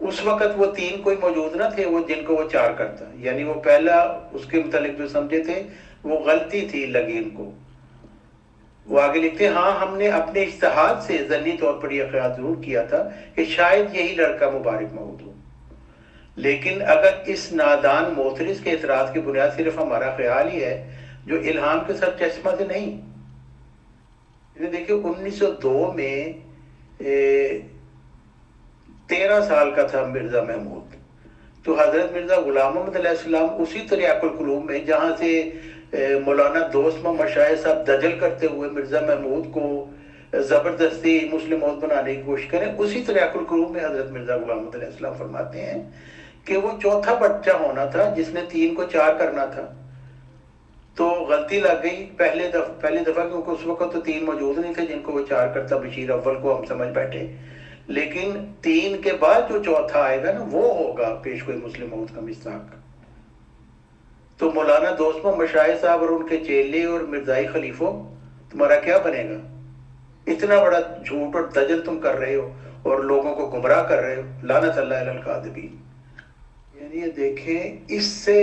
اس وقت وہ 3 کوئی موجود نہ تھے وہ جن کو وہ 4 کرتا، یعنی وہ پہلا اس کے متعلق جو سمجھے تھے وہ غلطی تھی لگی ان کو۔ وہ آگے لکھتے ہیں ہاں ہم نے اپنے اجتہاد سے ذنی طور پر یہ خیال ضرور کیا تھا کہ شاید یہی لڑکا مبارک موعود ہو، لیکن اگر اس نادان موترس کے اعتراض کی بنیاد صرف ہمارا خیال ہی ہے جو الہام کے سر چشمہ سے نہیں۔ دیکھیں 1902 میں 13 سال کا تھا مرزا محمود، تو حضرت مرزا غلام محمد علیہ السلام اسی تریاق القلوب میں جہاں سے مولانا دوست محمد شاہد صاحب دجل کرتے ہوئے مرزا محمود کو زبردستی مسلم موت بنانے کی کوشش کریں، اسی تریاق القلوب میں حضرت مرزا غلام محمد علیہ السلام فرماتے ہیں کہ وہ چوتھا بچہ ہونا تھا جس نے 3 کو 4 کرنا تھا۔ تو غلطی لگ گئی پہلی دفعہ کیونکہ اس وقت تو 3 موجود نہیں تھے جن کو وہ 4 کرتا، بشیر اول کو ہم سمجھ بیٹھے، لیکن 3 کے بعد جو چوتھا آئے گا نا وہ ہوگا پیشگوئی مسلم موت کا مصداق۔ تو مولانا دوست محمد شاہد صاحب اور ان کے چیلے اور مرزائی خلیفوں تمہارا کیا بنے گا؟ اتنا بڑا جھوٹ اور دجل تم کر رہے ہو اور لوگوں کو گمراہ کر رہے ہو، لعنت اللہ علی الکاذبین۔ یعنی یہ دیکھیں اس سے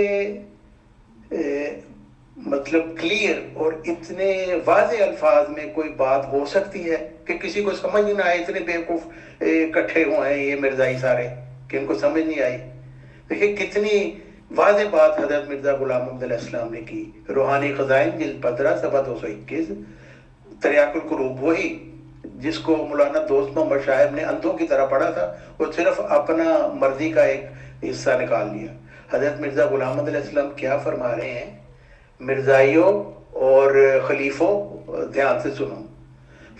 مطلب کلیئر اور اتنے واضح الفاظ میں کوئی بات ہو سکتی ہے کہ کسی کو سمجھ نہیں آئے، اتنے بیوقوف اکٹھے ہوئے ہیں یہ مرزائی سارے کہ ان کو سمجھ نہیں آئی۔ دیکھیں کتنی واضح بات حضرت مرزا غلام محمد علیہ السلام نے کی، روحانی خزائن جلد 15 صفحہ 221، تریاق القلوب وہی جس کو مولانا دوست محمد شاہد نے اندھوں کی طرح پڑھا تھا، وہ صرف اپنا مرضی کا ایک حصہ نکال لیا۔ حضرت مرزا غلام محمد علیہ السلام کیا فرما رہے ہیں؟ مرزائیوں اور خلیفوں دھیان سے سنو،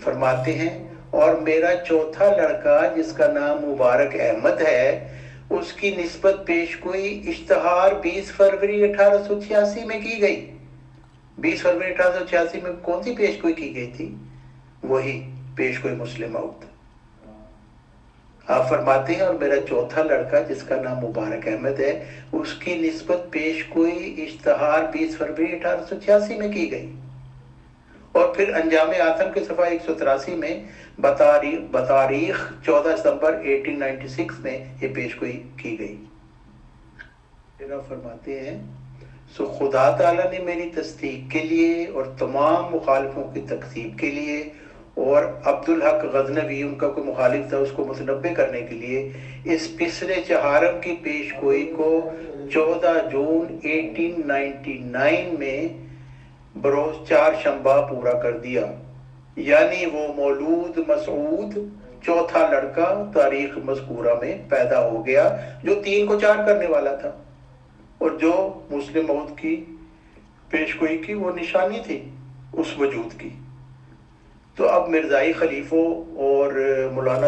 فرماتے ہیں اور میرا چوتھا لڑکا جس کا نام مبارک احمد ہے اس کی نسبت پیشگوئی اشتہار 20 فروری 1886 میں کی گئی۔ 20 فروری 1886 میں کون سی پیشگوئی کی گئی تھی؟ وہی پیشگوئی مسلم موت۔ آپ فرماتے ہیں اور میرا چوتھا لڑکا جس کا نام مبارک احمد ہے اس کی نسبت پیشگوئی اشتہار 20 فروری 1886 میں کی گئی، اور پھر انجام آثم کے صفحہ 183 میں بتاریخ 14 ستمبر 1896 میں یہ پیشگوئی کی گئی۔ پھر آپ فرماتے ہیں سو خدا تعالیٰ نے میری تصدیق کے لیے اور تمام مخالفوں کی تکذیب کے لیے اور عبدالحق غزنوی ان کا کوئی مخالف تھا اس کو متنبع کرنے کے لیے اس پسرے چہارم کی پیشگوئی کو 14 جون 1899 میں بروز 4 شنبہ پورا کر دیا، یعنی وہ مولود مسعود چوتھا لڑکا تاریخ مذکورہ میں پیدا ہو گیا جو 3 کو 4 کرنے والا تھا، اور جو مسلم موت کی پیشگوئی کی وہ نشانی تھی اس وجود کی۔ تو اب مرزائی خلیفوں اور مولانا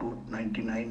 299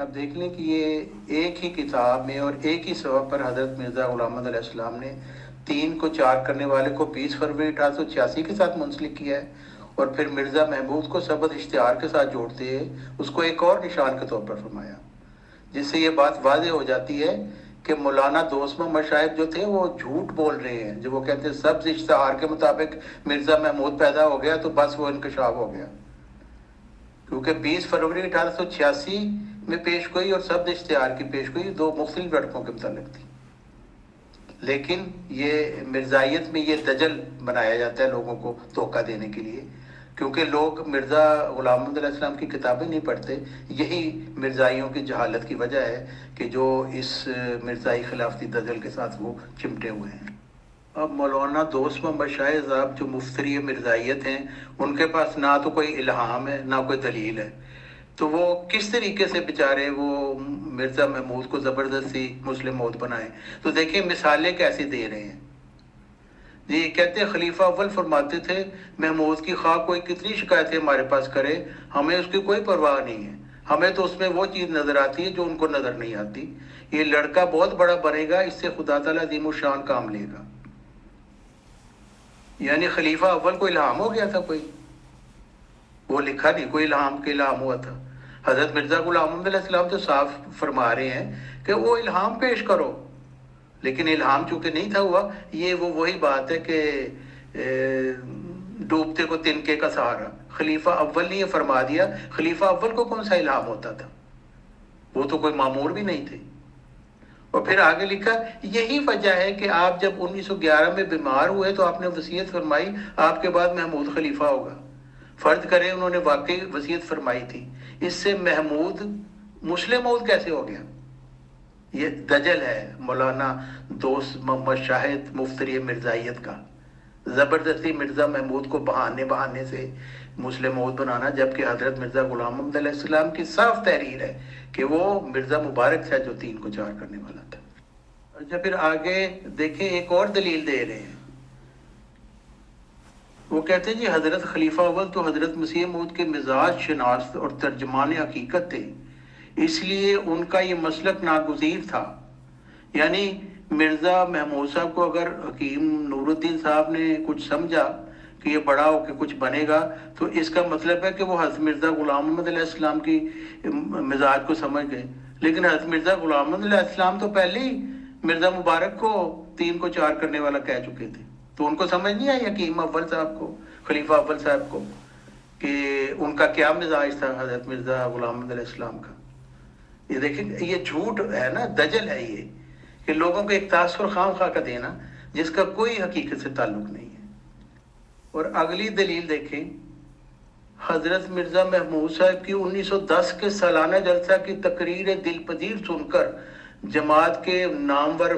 اب دیکھ لیں کہ یہ ایک ہی کتاب میں اور ایک ہی سبب پر حضرت مرزا غلام محمد علیہ السلام نے 3 کو 4 کرنے والے کو 20 فروری 1886 کے ساتھ منسلک کیا ہے، اور پھر مرزا محمود کو سبد اشتہار کے ساتھ جوڑتے ہیں اس کو ایک اور نشان کے طور پر فرمایا، جس سے یہ بات واضح ہو جاتی ہے کہ مولانا دوست محمد شاہد جو تھے وہ جھوٹ بول رہے ہیں، جو وہ کہتے ہیں سبز اشتہار کے مطابق مرزا محمود پیدا ہو گیا تو بس وہ انکشاف ہو گیا، کیونکہ 20 فروری 1886 میں پیش گوئی اور سبز اشتہار کی پیش گوئی 2 مختلف لڑکوں کے متعلق تھی، لیکن یہ مرزائیت میں یہ دجل بنایا جاتا ہے لوگوں کو دھوکہ دینے کے لیے، کیونکہ لوگ مرزا غلام محمد علیہ السلام کی کتابیں نہیں پڑھتے۔ یہی مرزائیوں کی جہالت کی وجہ ہے کہ جو اس مرزائی خلافتی دجل کے ساتھ وہ چمٹے ہوئے ہیں۔ اب مولانا دوست محمد شاہد صاحب جو مفتری مرزائیت ہیں، ان کے پاس نہ تو کوئی الہام ہے نہ کوئی دلیل ہے، تو وہ کس طریقے سے بیچارے وہ مرزا محمود کو زبردستی مسلم موت بنائیں؟ تو دیکھیں مثالیں کیسی دے رہے ہیں جی۔ کہتے ہیں خلیفہ اول فرماتے تھے محمود کی خواہ کوئی کتنی شکایتیں ہمارے پاس کرے ہمیں اس کی کوئی پرواہ نہیں ہے، ہمیں تو اس میں وہ چیز نظر آتی ہے جو ان کو نظر نہیں آتی، یہ لڑکا بہت بڑا بنے گا، اس سے خدا تعالیٰ عظیم الشان کام لے گا۔ یعنی خلیفہ اول کو الہام ہو گیا تھا کوئی، وہ لکھا نہیں کوئی الہام کے الہام ہوا تھا۔ حضرت مرزا غلام محمد علیہ السلام تو صاف فرما رہے ہیں کہ وہ الہام پیش کرو، لیکن الہام چونکہ نہیں تھا ہوا، یہ وہی بات ہے کہ ڈوبتے کو تنکے کا سہارا۔ خلیفہ اول نے یہ فرما دیا، خلیفہ اول کو کون سا الہام ہوتا تھا؟ وہ تو کوئی مامور بھی نہیں تھے۔ اور پھر آگے لکھا یہی وجہ ہے کہ آپ جب 1911 میں بیمار ہوئے تو آپ نے وصیت فرمائی آپ کے بعد محمود خلیفہ ہوگا۔ فرض کریں انہوں نے واقعی وصیت فرمائی تھی، اس سے محمود مسلم موت کیسے ہو گیا؟ یہ دجل ہے مولانا دوست محمد شاہد مفتری مرزائیت کا، زبردستی مرزا محمود کو بہانے سے مسلم موت بنانا، جبکہ حضرت مرزا غلام محمد علیہ السلام کی صاف تحریر ہے کہ وہ مرزا مبارک تھا جو 3 کو 4 کرنے والا تھا۔ اچھا پھر آگے دیکھیں ایک اور دلیل دے رہے ہیں، وہ کہتے ہیں جی حضرت خلیفہ اول تو حضرت مسیح موعود کے مزاج شناس اور ترجمان حقیقت تھے، اس لیے ان کا یہ مسلک ناگزیر تھا۔ یعنی مرزا محمود صاحب کو اگر حکیم نور الدین صاحب نے کچھ سمجھا کہ یہ بڑا ہو کے کچھ بنے گا، تو اس کا مطلب ہے کہ وہ حضرت مرزا غلام محمد علیہ السلام کی مزاج کو سمجھ گئے، لیکن حضرت مرزا غلام محمد علیہ السلام تو پہلے ہی مرزا مبارک کو 3 کو 4 کرنے والا کہہ چکے تھے، تو ان کو سمجھ نہیں آئی حکیم اول صاحب کو، خلیفہ اول صاحب کو، کہ ان کا کیا مزاج تھا حضرت مرزا غلام محمد علیہ السلام کا۔ یہ دیکھیں یہ جھوٹ ہے نا، دجل ہے یہ، کہ لوگوں کو ایک تاثر خام خواہ کا دینا جس کا کوئی حقیقت سے تعلق نہیں ہے۔ اور اگلی دلیل دیکھیں، حضرت مرزا محمود صاحب کی 1910 کے سالانہ جلسہ کی تقریر دل پذیر سن کر جماعت کے نامور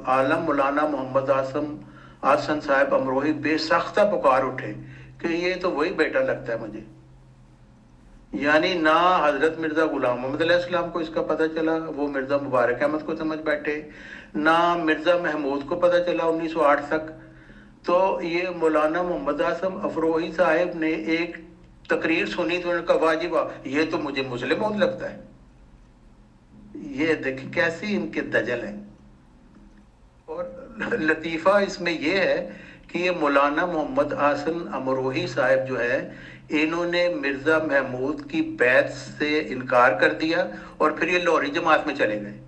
عالم مولانا محمد آسن صاحب امروہی بے ساختہ پکار اٹھے کہ یہ تو وہی بیٹا لگتا ہے مجھے۔ یعنی نہ حضرت مرزا غلام محمد علیہ السلام کو اس کا پتہ چلا، وہ مرزا مبارک احمد کو سمجھ بیٹھے، نہ مرزا محمود کو پتہ چلا 1908 تک، تو یہ مولانا محمد آسن افروہی صاحب نے ایک تقریر سنی تو انہوں نے کہا واہ جی واہ، یہ تو مجھے مسلم موت لگتا ہے۔ یہ دیکھیں کیسی ان کے دجل ہیں۔ اور لطیفہ اس میں یہ ہے کہ یہ مولانا محمد آسن امروہی صاحب جو ہے، انہوں نے مرزا محمود کی بیعت سے انکار کر دیا اور پھر یہ لاہوری جماعت میں چلے گئے،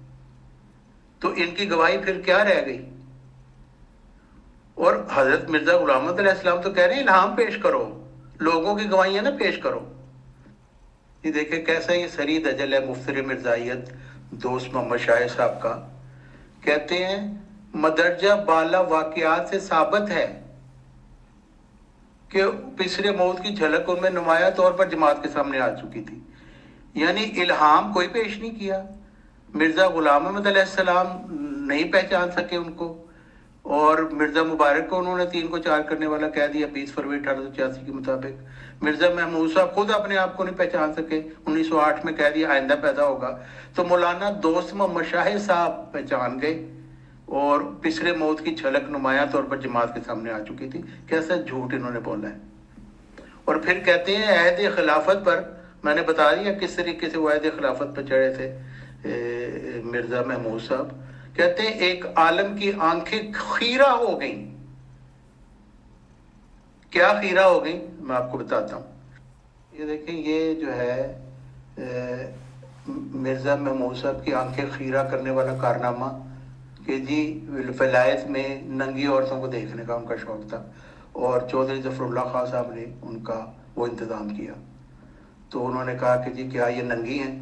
تو ان کی گواہی پھر کیا رہ گئی؟ اور حضرت مرزا غلام محمد علیہ السلام تو کہہ رہے ہیں الہام پیش کرو، لوگوں کی گواہیاں نہ پیش کرو۔ یہ دیکھیں کیسا یہ سری دجل ہے مفتری مرزائیت دوست محمد شاہد صاحب کا۔ کہتے ہیں مدرجہ بالا واقعات سے ثابت ہے کہ پسرے موت کی جھلک ان میں نمایاں طور پر جماعت کے سامنے آ چکی تھی، یعنی الہام کوئی پیش نہیں کیا، مرزا غلام محمد علیہ السلام نہیں پہچان سکے ان کو، اور مرزا مبارک کو انہوں نے 3 کو 4 کرنے والا کہہ دیا 20 فروری 1886 کے مطابق، مرزا محمود صاحب خود اپنے آپ کو نہیں پہچان سکے، 1908 میں کہہ دیا آئندہ پیدا ہوگا، تو مولانا دوست محمد شاہد صاحب پہچان گئے اور پسرے موت کی جھلک نمایاں طور پر جماعت کے سامنے آ چکی تھی۔ کیسا جھوٹ انہوں نے بولا ہے۔ اور پھر کہتے ہیں عہد خلافت پر میں نے بتا دیا کس طریقے سے وعدے خلافت پہ چڑھے تھے مرزا محمود صاحب. کہتے ہیں ایک عالم کی آنکھیں خیرہ ہو گئیں. کیا خیرہ ہو گئیں میں آپ کو بتاتا ہوں. یہ دیکھیں یہ جو ہے مرزا محمود صاحب کی آنکھیں خیرہ کرنے والا کارنامہ کہ جی ولایت میں ننگی عورتوں کو دیکھنے کا ان کا شوق تھا اور چودھری ظفر اللہ خان صاحب نے ان کا وہ انتظام کیا. تو انہوں نے کہا کہ جی کیا یہ ننگی ہیں؟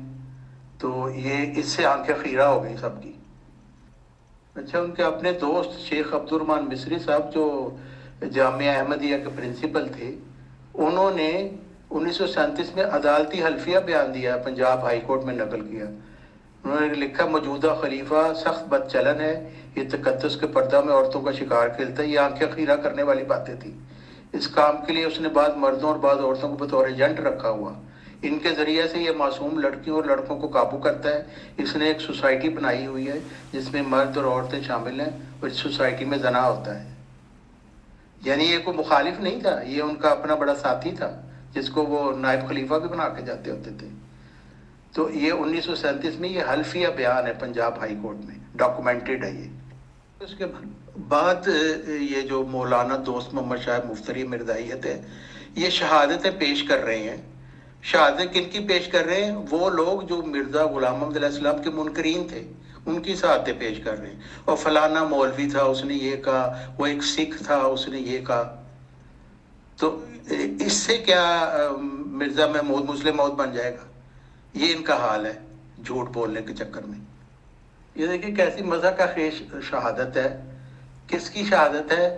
تو یہ اس سے آنکھیں خیرہ ہو گئی سب کی. اچھا ان کے اپنے دوست شیخ عبد الرحمن مصری صاحب جو جامعہ احمدیہ کے پرنسپل تھے انہوں نے 1937 میں عدالتی حلفیہ بیان دیا پنجاب ہائی کورٹ میں نقل کیا. انہوں نے لکھا موجودہ خلیفہ سخت بد چلن ہے, یہ تقدس کے پردہ میں عورتوں کا شکار کھیلتا ہے. یہ آنکھیں خیرہ کرنے والی باتیں تھیں. اس کام کے لیے اس نے بعض مردوں اور بعض عورتوں کو بطور ایجنٹ رکھا ہوا. ان کے ذریعے سے یہ معصوم لڑکیوں اور لڑکوں کو قابو کرتا ہے. اس نے ایک سوسائٹی بنائی ہوئی ہے جس میں مرد اور عورتیں شامل ہیں اور اس سوسائٹی میں زنا ہوتا ہے. یعنی یہ کوئی مخالف نہیں تھا, یہ ان کا اپنا بڑا ساتھی تھا جس کو وہ نائب خلیفہ بھی بنا کے جاتے ہوتے تھے. تو یہ 1937 میں یہ حلفیہ بیان ہے پنجاب ہائی کورٹ میں, ڈاکومنٹڈ ہے یہ. اس کے بعد یہ جو مولانا دوست محمد شاہ مفتری مرزائیت ہے یہ شہادتیں پیش کر رہے ہیں. شہادتیں کن کی پیش کر رہے ہیں؟ وہ لوگ جو مرزا غلام محمد علیہ السلام کے منکرین تھے ان کی شہادتیں پیش کر رہے ہیں. اور فلانا مولوی تھا اس نے یہ کہا, وہ ایک سکھ تھا اس نے یہ کہا. تو اس سے کیا مرزا محمود مسلم موعود بن جائے گا؟ یہ ان کا حال ہے جھوٹ بولنے کے چکر میں. یہ دیکھیں کیسی مزہ کا خیز شہادت ہے. کس کی شہادت ہے؟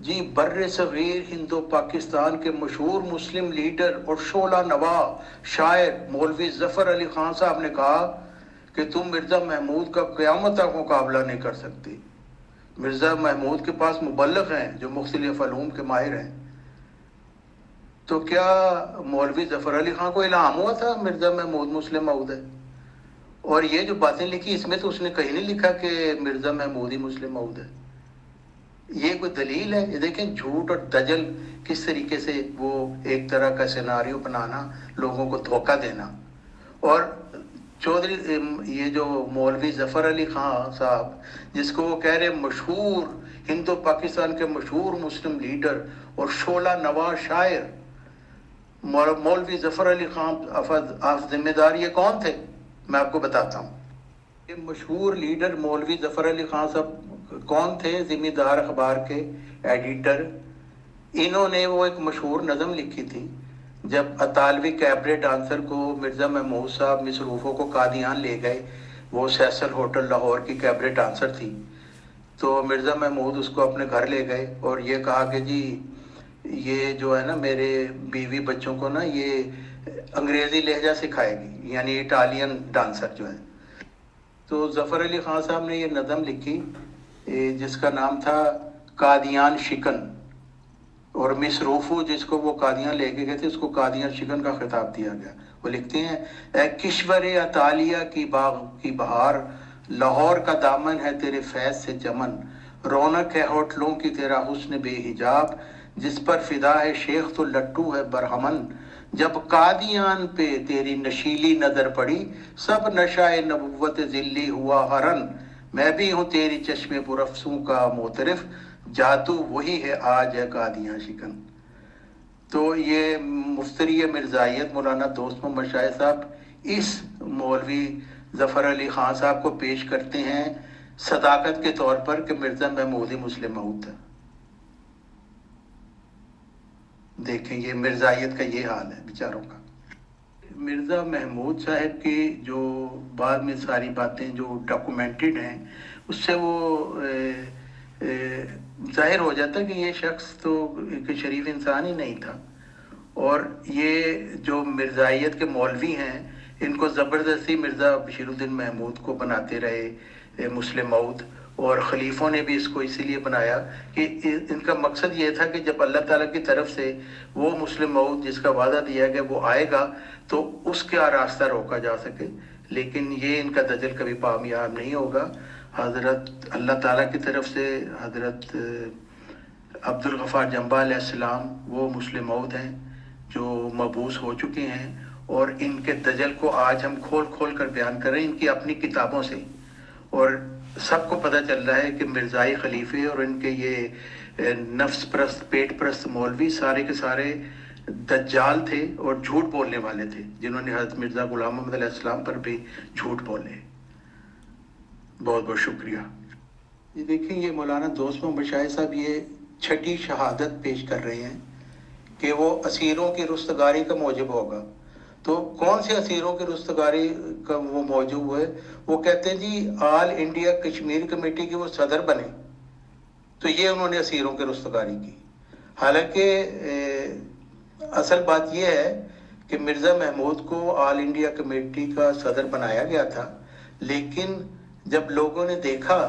جی بر صغیر ہند و پاکستان کے مشہور مسلم لیڈر اور شعلہ نوا شاعر مولوی ظفر علی خان صاحب نے کہا کہ تم مرزا محمود کا قیامت تک مقابلہ نہیں کر سکتی. مرزا محمود کے پاس مبلغ ہیں جو مختلف علوم کے ماہر ہیں. تو کیا مولوی ظفر علی خان کو الہام ہوا تھا مرزا محمود مسلم موعود ہے؟ اور یہ جو باتیں لکھی اس میں تو اس نے کہیں نہیں لکھا کہ مرزا محمود ہی مسلم موعود ہے. یہ کوئی دلیل ہے؟ یہ دیکھیں جھوٹ اور دجل کس طریقے سے وہ ایک طرح کا سیناریو بنانا, لوگوں کو دھوکہ دینا. اور چودھری یہ جو مولوی ظفر علی خان صاحب جس کو وہ کہہ رہے مشہور ہند و پاکستان کے مشہور مسلم لیڈر اور شعلہ نوا شاعر, مولوی ظفر علی خان آپ ذمہ دار یہ کون تھے میں آپ کو بتاتا ہوں. یہ مشہور لیڈر مولوی ظفر علی خان صاحب کون تھے؟ ذمہ دار اخبار کے ایڈیٹر. انہوں نے وہ ایک مشہور نظم لکھی تھی جب اطالوی کیبرے ڈانسر کو مرزا محمود صاحب مصروفوں کو قادیان لے گئے. وہ سیسل ہوٹل لاہور کی کیبرے ڈانسر تھی. تو مرزا محمود اس کو اپنے گھر لے گئے اور یہ کہا کہ جی یہ جو ہے نا میرے بیوی بچوں کو نا یہ انگریزی لہجہ سکھائے گی, یعنی اٹالین ڈانسر جو ہے. تو ظفر علی خان صاحب نے یہ نظم لکھی جس کا نام تھا قادیان شکن, اور مصروفو جس کو وہ قادیان لے کے گئے تھے اس کو قادیان شکن کا خطاب دیا گیا. وہ لکھتے ہیں اے کشور اطالیہ کی باغ کی بہار, لاہور کا دامن ہے تیرے فیض سے چمن, رونق ہے ہوٹلوں کی تیرا حسن بے حجاب, جس پر فدا ہے شیخ تو لٹو ہے برہمن, جب قادیان پہ تیری نشیلی نظر پڑی سب نشائے نبوت ذلی ہوا ہرن, میں بھی ہوں تیری چشم پرافسوں کا معترف, جادو وہی ہے آج ہے قادیاں شکن. تو یہ مفتری مرزائیت مولانا دوست محمد شاہ صاحب اس مولوی ظفر علی خان صاحب کو پیش کرتے ہیں صداقت کے طور پر کہ مرزا محمود ہی مسلم موعود تھا. دیکھیں یہ مرزائیت کا یہ حال ہے بیچاروں کا. مرزا محمود صاحب کی جو بعد میں ساری باتیں جو ڈاکومنٹڈ ہیں اس سے وہ ظاہر ہو جاتا ہے کہ یہ شخص تو ایک شریف انسان ہی نہیں تھا. اور یہ جو مرزائیت کے مولوی ہیں ان کو زبردستی مرزا بشیر الدین محمود کو بناتے رہے مسلم موعود, اور خلیفوں نے بھی اس کو اسی لیے بنایا کہ ان کا مقصد یہ تھا کہ جب اللہ تعالیٰ کی طرف سے وہ مسلم موعود جس کا وعدہ دیا گیا وہ آئے گا تو اس کا راستہ روکا جا سکے. لیکن یہ ان کا دجل کبھی کامیاب نہیں ہوگا. حضرت اللہ تعالیٰ کی طرف سے حضرت عبدالغفار جنبہ علیہ السلام وہ مسلم موعود ہیں جو مبعوث ہو چکے ہیں, اور ان کے دجل کو آج ہم کھول کھول کر بیان کر رہے ہیں ان کی اپنی کتابوں سے، اور سب کو پتہ چل رہا ہے کہ مرزائی خلیفے اور ان کے یہ نفس پرست پیٹ پرست مولوی سارے کے سارے دجال تھے اور جھوٹ بولنے والے تھے، جنہوں نے حضرت مرزا غلام محمد علیہ السلام پر بھی جھوٹ بولے۔ بہت بہت شکریہ۔ یہ دیکھیں، یہ مولانا دوست محمد شاہد صاحب یہ چھٹی شہادت پیش کر رہے ہیں کہ وہ اسیروں کی رستگاری کا موجب ہوگا۔ تو کون سے اسیروں کی رستگاری کا وہ موجب ہے؟ وہ کہتے ہیں جی آل انڈیا کشمیر کمیٹی کے وہ صدر بنے، تو یہ انہوں نے اسیروں کی رستگاری کی۔ حالانکہ اصل بات یہ ہے کہ مرزا محمود کو آل انڈیا کمیٹی کا صدر بنایا گیا تھا، لیکن جب لوگوں نے دیکھا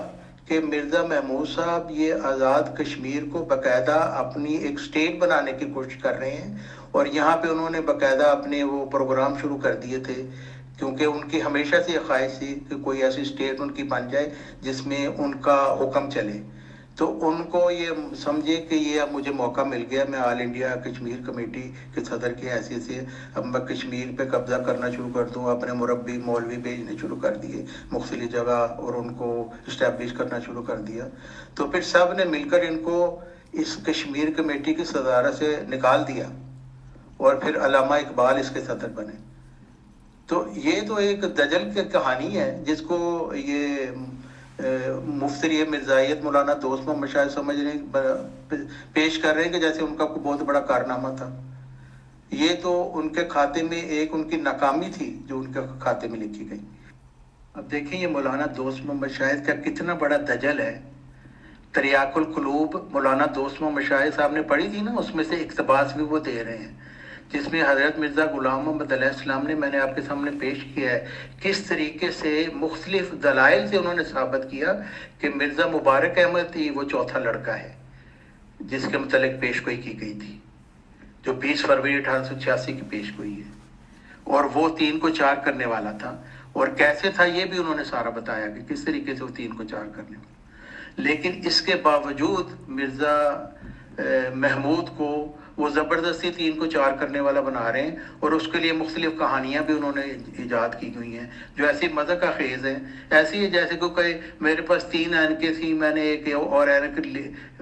کہ مرزا محمود صاحب یہ آزاد کشمیر کو باقاعدہ اپنی ایک سٹیٹ بنانے کی کوشش کر رہے ہیں، اور یہاں پہ انہوں نے باقاعدہ اپنے وہ پروگرام شروع کر دیے تھے، کیونکہ ان کی ہمیشہ سے یہ خواہش تھی کہ کوئی ایسی سٹیٹ ان کی بن جائے جس میں ان کا حکم چلے۔ تو ان کو یہ سمجھے کہ یہ اب مجھے موقع مل گیا، میں آل انڈیا کشمیر کمیٹی کے صدر کی حیثیت سے اب میں کشمیر پہ قبضہ کرنا شروع کر دوں۔ اپنے مربی مولوی بھیجنے شروع کر دیے مختلف جگہ اور ان کو اسٹیبلش کرنا شروع کر دیا۔ تو پھر سب نے مل کر ان کو اس کشمیر کمیٹی کی صدارت سے نکال دیا، اور پھر علامہ اقبال اس کے صدر بنے۔ تو یہ تو ایک دجل کی کہانی ہے جس کو یہ مفتری مرزائیت مولانا دوست محمد شاہد سمجھ رہے پیش کر رہے ہیں کہ جیسے ان کا کوئی بہت بڑا کارنامہ تھا۔ یہ تو ان کے کھاتے میں ایک ان کی ناکامی تھی جو ان کے کھاتے میں لکھی گئی۔ اب دیکھیں یہ مولانا دوست محمد شاہد کا کتنا بڑا دجل ہے۔ تریاق القلوب مولانا دوست محمد شاہد صاحب نے پڑھی تھی نا، اس میں سے اقتباس بھی وہ دے رہے ہیں، جس میں حضرت مرزا غلام محمد علیہ السلام نے، میں نے آپ کے سامنے پیش کیا ہے کس طریقے سے مختلف دلائل سے انہوں نے ثابت کیا کہ مرزا مبارک احمد ہی وہ چوتھا لڑکا ہے جس کے متعلق پیشگوئی کی گئی تھی، جو 20 فروری 1886 کی پیشگوئی ہے، اور وہ 3 کو 4 کرنے والا تھا، اور کیسے تھا یہ بھی انہوں نے سارا بتایا کہ کس طریقے سے وہ 3 کو 4 کرنے والا۔ لیکن اس کے باوجود مرزا محمود کو وہ زبردستی 3 کو 4 کرنے والا بنا رہے ہیں، اور اس کے لیے مختلف کہانیاں بھی انہوں نے ایجاد کی ہوئی ہیں جو ایسی مذاق خیز ہیں، ایسی ہے جیسے کہ کوئی میرے پاس 3 اینکیں تھیں، میں نے ایک اور اینک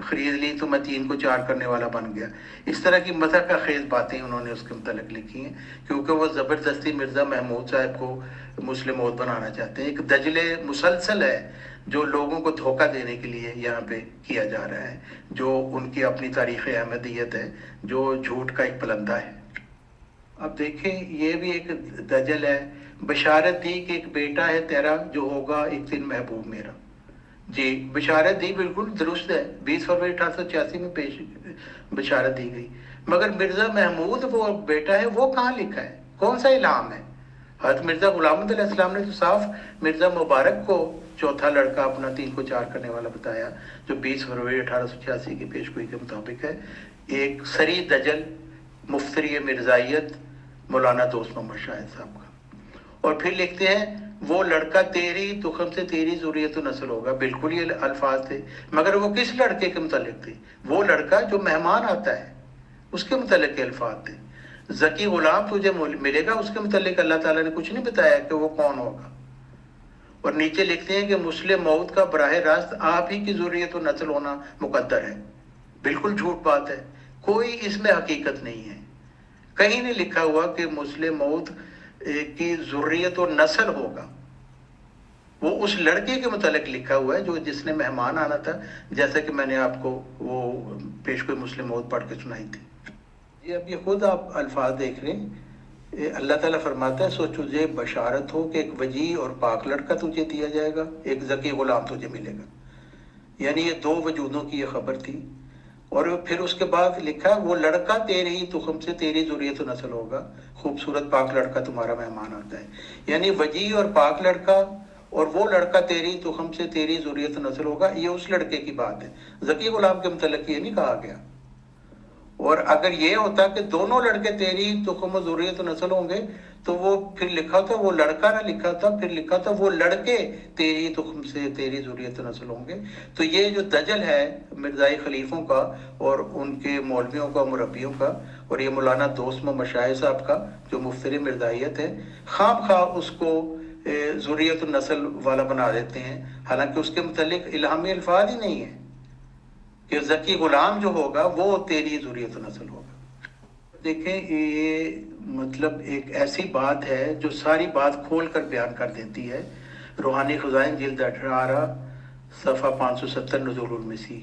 خرید لی تو میں 3 کو 4 کرنے والا بن گیا۔ اس طرح کی مذاق خیز باتیں انہوں نے اس کے متعلق لکھی ہیں، کیونکہ وہ زبردستی مرزا محمود صاحب کو مسلم موت بنانا چاہتے ہیں۔ ایک دجل مسلسل ہے جو لوگوں کو دھوکہ دینے کے لیے یہاں پہ کیا جا رہا ہے، جو ان کی اپنی تاریخ احمدیت ہے، جو جھوٹ کا ایک پلندہ ہے۔ اب دیکھیں یہ بھی ایک دجل ہے، بشارت دی کہ ایک بیٹا ہے تیرا جو ہوگا ایک دن محبوب میرا۔ جی بشارت دی، بالکل درست ہے، 20 فروری 1886 میں بشارت دی گئی، مگر مرزا محمود وہ بیٹا ہے وہ کہاں لکھا ہے؟ کون سا الہام ہے؟ حضرت مرزا غلام محمد علیہ السلام نے تو صاف مرزا مبارک کو چوتھا لڑکا اپنا 3 کو 4 کرنے والا بتایا، جو 20 فروری 1886 کی پیشگوئی کے مطابق ہے۔ ایک سری دجل مفتری مرزائیت مولانا دوست محمد شاہد صاحب کا، اور پھر لکھتے ہیں وہ لڑکا تیری تخم سے تیری ذریت و نسل ہوگا۔ بالکل یہ الفاظ تھے، مگر وہ کس لڑکے کے متعلق تھے؟ وہ لڑکا جو مہمان آتا ہے اس کے متعلق کے الفاظ تھے۔ ذکی غلام تجھے ملے گا، اس کے متعلق اللہ تعالیٰ نے کچھ نہیں بتایا کہ وہ کون ہوگا۔ اور نیچے لکھتے ہیں کہ مسلم موت کا براہ راست آپ ہی کی ذریت و نسل ہونا مقدر ہے۔ بالکل جھوٹ بات ہے، کوئی اس میں حقیقت نہیں ہے، کہیں نہیں لکھا ہوا کہ مسلم موت کی ذریت و نسل ہوگا۔ وہ اس لڑکے کے متعلق لکھا ہوا ہے جو جس نے مہمان آنا تھا، جیسا کہ میں نے آپ کو وہ پیشگوئی مسلم موت پڑھ کے سنائی تھی۔ یہ اب یہ خود آپ الفاظ دیکھ رہے ہیں، اللہ تعالیٰ فرماتا ہے سو تجھے بشارت ہو کہ ایک وجیح اور پاک لڑکا تجھے دیا جائے گا، ایک ذکی غلام تجھے ملے گا۔ یعنی یہ 2 وجودوں کی یہ خبر تھی۔ اور پھر اس کے بعد لکھا وہ لڑکا تیرے ہی تخم سے تیری ذریت و نسل ہوگا، خوبصورت پاک لڑکا تمہارا مہمان آتا ہے۔ یعنی وجیح اور پاک لڑکا، اور وہ لڑکا تیری تخم سے تیری ذریت و نسل ہوگا، یہ اس لڑکے کی بات ہے، ذکی غلام کے متعلق یہ نہیں کہا گیا۔ اور اگر یہ ہوتا کہ دونوں لڑکے تیری تخم و ذریت و نسل ہوں گے تو وہ پھر لکھا تھا وہ لڑکا نہ لکھا تھا، پھر لکھا تھا وہ لڑکے تیری تخم سے تیری ذریت نسل ہوں گے۔ تو یہ جو دجل ہے مرزائی خلیفوں کا اور ان کے مولویوں کا، مربیوں کا، اور یہ مولانا دوست محمد مشاہد صاحب کا جو مفتری مرزائیت ہے، خواہ خواہ اس کو ذریت النسل والا بنا دیتے ہیں، حالانکہ اس کے متعلق الہامی الفاظ ہی نہیں ہے کہ ذکی غلام جو ہوگا وہ تیری ذریت النسل ہوگا۔ دیکھیں یہ مطلب ایک ایسی بات ہے جو ساری بات کھول کر بیان کر دیتی ہے۔ روحانی خزائن جلد 18 صفحہ 570 نزول المسیح،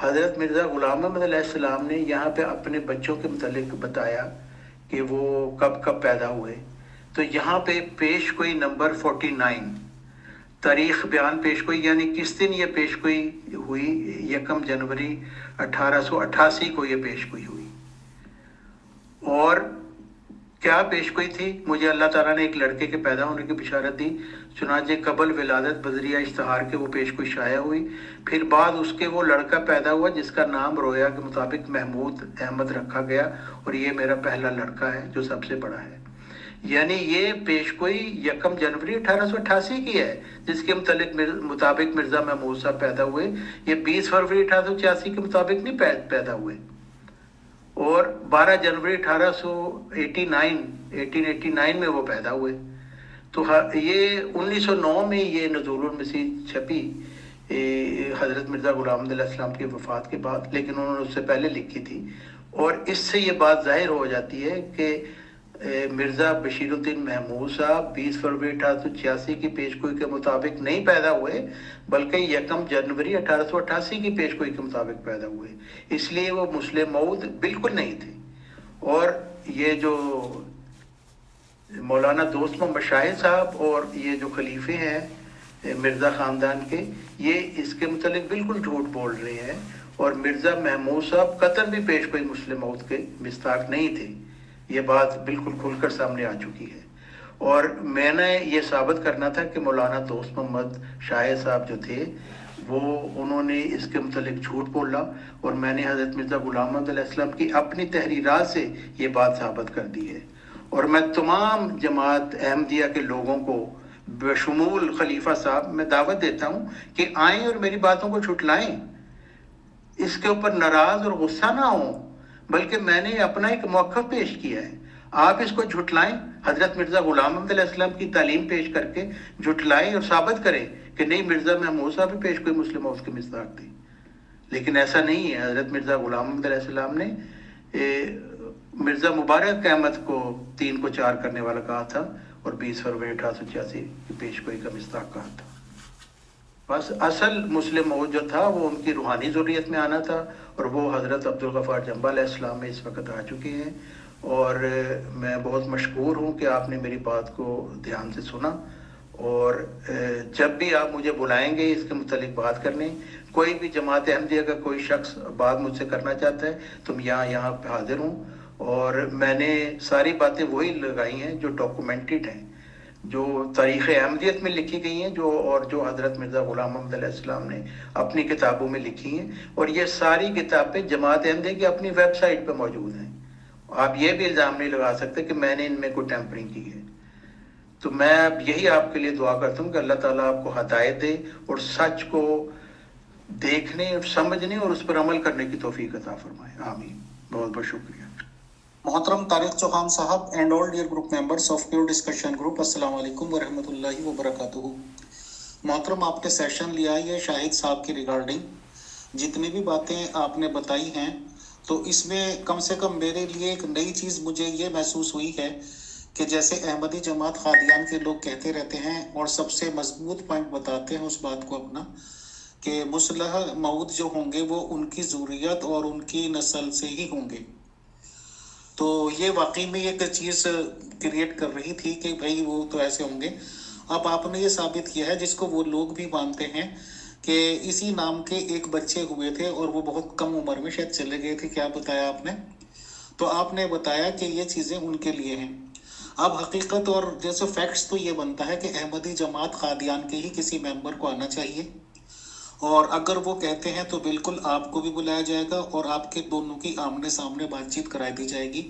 حضرت مرزا غلام احمد علیہ السلام نے یہاں پہ اپنے بچوں کے متعلق بتایا کہ وہ کب کب پیدا ہوئے۔ تو یہاں پہ پیش گوئی نمبر 49 تاریخ بیان پیش گوئی، یعنی کس دن یہ پیش گوئی ہوئی؟ 1 جنوری 1888 کو یہ پیش گوئی ہوئی۔ اور کیا پیش گوئی تھی؟ مجھے اللہ تعالیٰ نے ایک لڑکے کے پیدا ہونے کی بشارت دی، چنانچہ قبل ولادت بذریعہ اشتہار کے وہ پیش گوئی شائع ہوئی۔ پھر بعد اس کے وہ لڑکا پیدا ہوا جس کا نام رویا کے مطابق محمود احمد رکھا گیا، اور یہ میرا پہلا لڑکا ہے جو سب سے بڑا ہے۔ یعنی یہ پیش گوئی 1 جنوری 1888 کی ہے، جس کے مطابق مرزا محمود صاحب پیدا ہوئے۔ یہ 20 فروری 1886 کے مطابق نہیں پیدا ہوئے، اور 12 جنوری 1889 میں وہ پیدا ہوئے۔ تو یہ 1909 میں یہ نزول المسیح چھپی حضرت مرزا غلام احمد علیہ السلام کی وفات کے بعد، لیکن انہوں نے اس سے پہلے لکھی تھی۔ اور اس سے یہ بات ظاہر ہو جاتی ہے کہ مرزا بشیر الدین محمود صاحب 20 فروری 1886 کی پیش گوئی کے مطابق نہیں پیدا ہوئے، بلکہ 1 جنوری 1888 کی پیش گوئی کے مطابق پیدا ہوئے۔ اس لیے وہ مسلم موعود بالکل نہیں تھے۔ اور یہ جو مولانا دوست محمد مشاہد صاحب اور یہ جو خلیفے ہیں مرزا خاندان کے، یہ اس کے متعلق بالکل جھوٹ بول رہے ہیں، اور مرزا محمود صاحب قطعاً بھی پیش گوئی مسلم موعود کے مستحق نہیں تھے۔ یہ بات بالکل کھل کر سامنے آ چکی ہے۔ اور میں نے یہ ثابت کرنا تھا کہ مولانا دوست محمد شاہد صاحب جو تھے وہ انہوں نے اس کے متعلق جھوٹ بولا، اور میں نے حضرت مرزا غلام احمد علیہ السلام کی اپنی تحریرات سے یہ بات ثابت کر دی ہے۔ اور میں تمام جماعت احمدیہ کے لوگوں کو بشمول خلیفہ صاحب میں دعوت دیتا ہوں کہ آئیں اور میری باتوں کو جھٹلائیں، اس کے اوپر ناراض اور غصہ نہ ہوں، بلکہ میں نے اپنا ایک موقف پیش کیا ہے۔ آپ اس کو جھٹلائیں، حضرت مرزا غلام احمد علیہ السلام کی تعلیم پیش کر کے جھٹلائیں اور ثابت کریں کہ نہیں، مرزا محمود صاحب بھی پیش کوئی مسلم موعود کے مصداق تھے۔ لیکن ایسا نہیں ہے۔ حضرت مرزا غلام احمد علیہ السلام نے مرزا مبارک احمد کو 3 کو 4 کرنے والا کہا تھا، اور 20 فروری 1886 کی پیش گوئی کا مصداق کہا تھا۔ بس اصل مسلم موعود جو تھا وہ ان کی روحانی ذریت میں آنا تھا، اور وہ حضرت عبدالغفار جنبہ علیہ السلام میں اس وقت آ چکے ہیں۔ اور میں بہت مشکور ہوں کہ آپ نے میری بات کو دھیان سے سنا، اور جب بھی آپ مجھے بلائیں گے اس کے متعلق بات کرنے، کوئی بھی جماعت احمدیہ کا کوئی شخص بات مجھ سے کرنا چاہتا ہے تو میں یہاں پہ حاضر ہوں۔ اور میں نے ساری باتیں وہی لگائی ہیں جو ڈاکومنٹڈ ہیں، جو تاریخ احمدیت میں لکھی گئی ہیں، جو حضرت مرزا غلام احمد علیہ السلام نے اپنی کتابوں میں لکھی ہیں، اور یہ ساری کتابیں جماعت احمدیہ کی اپنی ویب سائٹ پہ موجود ہیں۔ آپ یہ بھی الزام نہیں لگا سکتے کہ میں نے ان میں کوئی ٹیمپرنگ کی ہے۔ تو میں اب یہی آپ کے لیے دعا کرتا ہوں کہ اللہ تعالیٰ آپ کو ہدایت دے اور سچ کو دیکھنے اور سمجھنے اور اس پر عمل کرنے کی توفیق عطا فرمائے۔ آمین۔ بہت بہت شکریہ۔ محترم طارق چوہان صاحب and all dear group members of pure discussion group, السلام علیکم ورحمۃ اللہ وبرکاتہ۔ محترم، آپ نے سیشن لیا ہے شاہد صاحب کی ریگارڈنگ، جتنی بھی باتیں آپ نے بتائی ہیں تو اس میں کم سے کم میرے لیے ایک نئی چیز مجھے یہ محسوس ہوئی ہے کہ جیسے احمدی جماعت قادیان کے لوگ کہتے رہتے ہیں اور سب سے مضبوط پوائنٹ بتاتے ہیں اس بات کو اپنا، کہ مسلح موعود جو ہوں گے وہ ان کی ذریت اور ان کی نسل سے ہی ہوں گے، تو یہ واقعی میں ایک چیز کریٹ کر رہی تھی کہ بھائی وہ تو ایسے ہوں گے۔ اب آپ نے یہ ثابت کیا ہے، جس کو وہ لوگ بھی مانتے ہیں، کہ اسی نام کے ایک بچے ہوئے تھے اور وہ بہت کم عمر میں شاید چلے گئے تھے، کیا بتایا آپ نے؟ تو آپ نے بتایا کہ یہ چیزیں ان کے لیے ہیں۔ اب حقیقت اور جیسے فیکٹس تو یہ بنتا ہے کہ احمدی جماعت قادیان کے ہی کسی ممبر کو آنا چاہیے، اور اگر وہ کہتے ہیں تو بالکل آپ کو بھی بلایا جائے گا اور آپ کے دونوں کی آمنے سامنے بات چیت کرائی دی جائے گی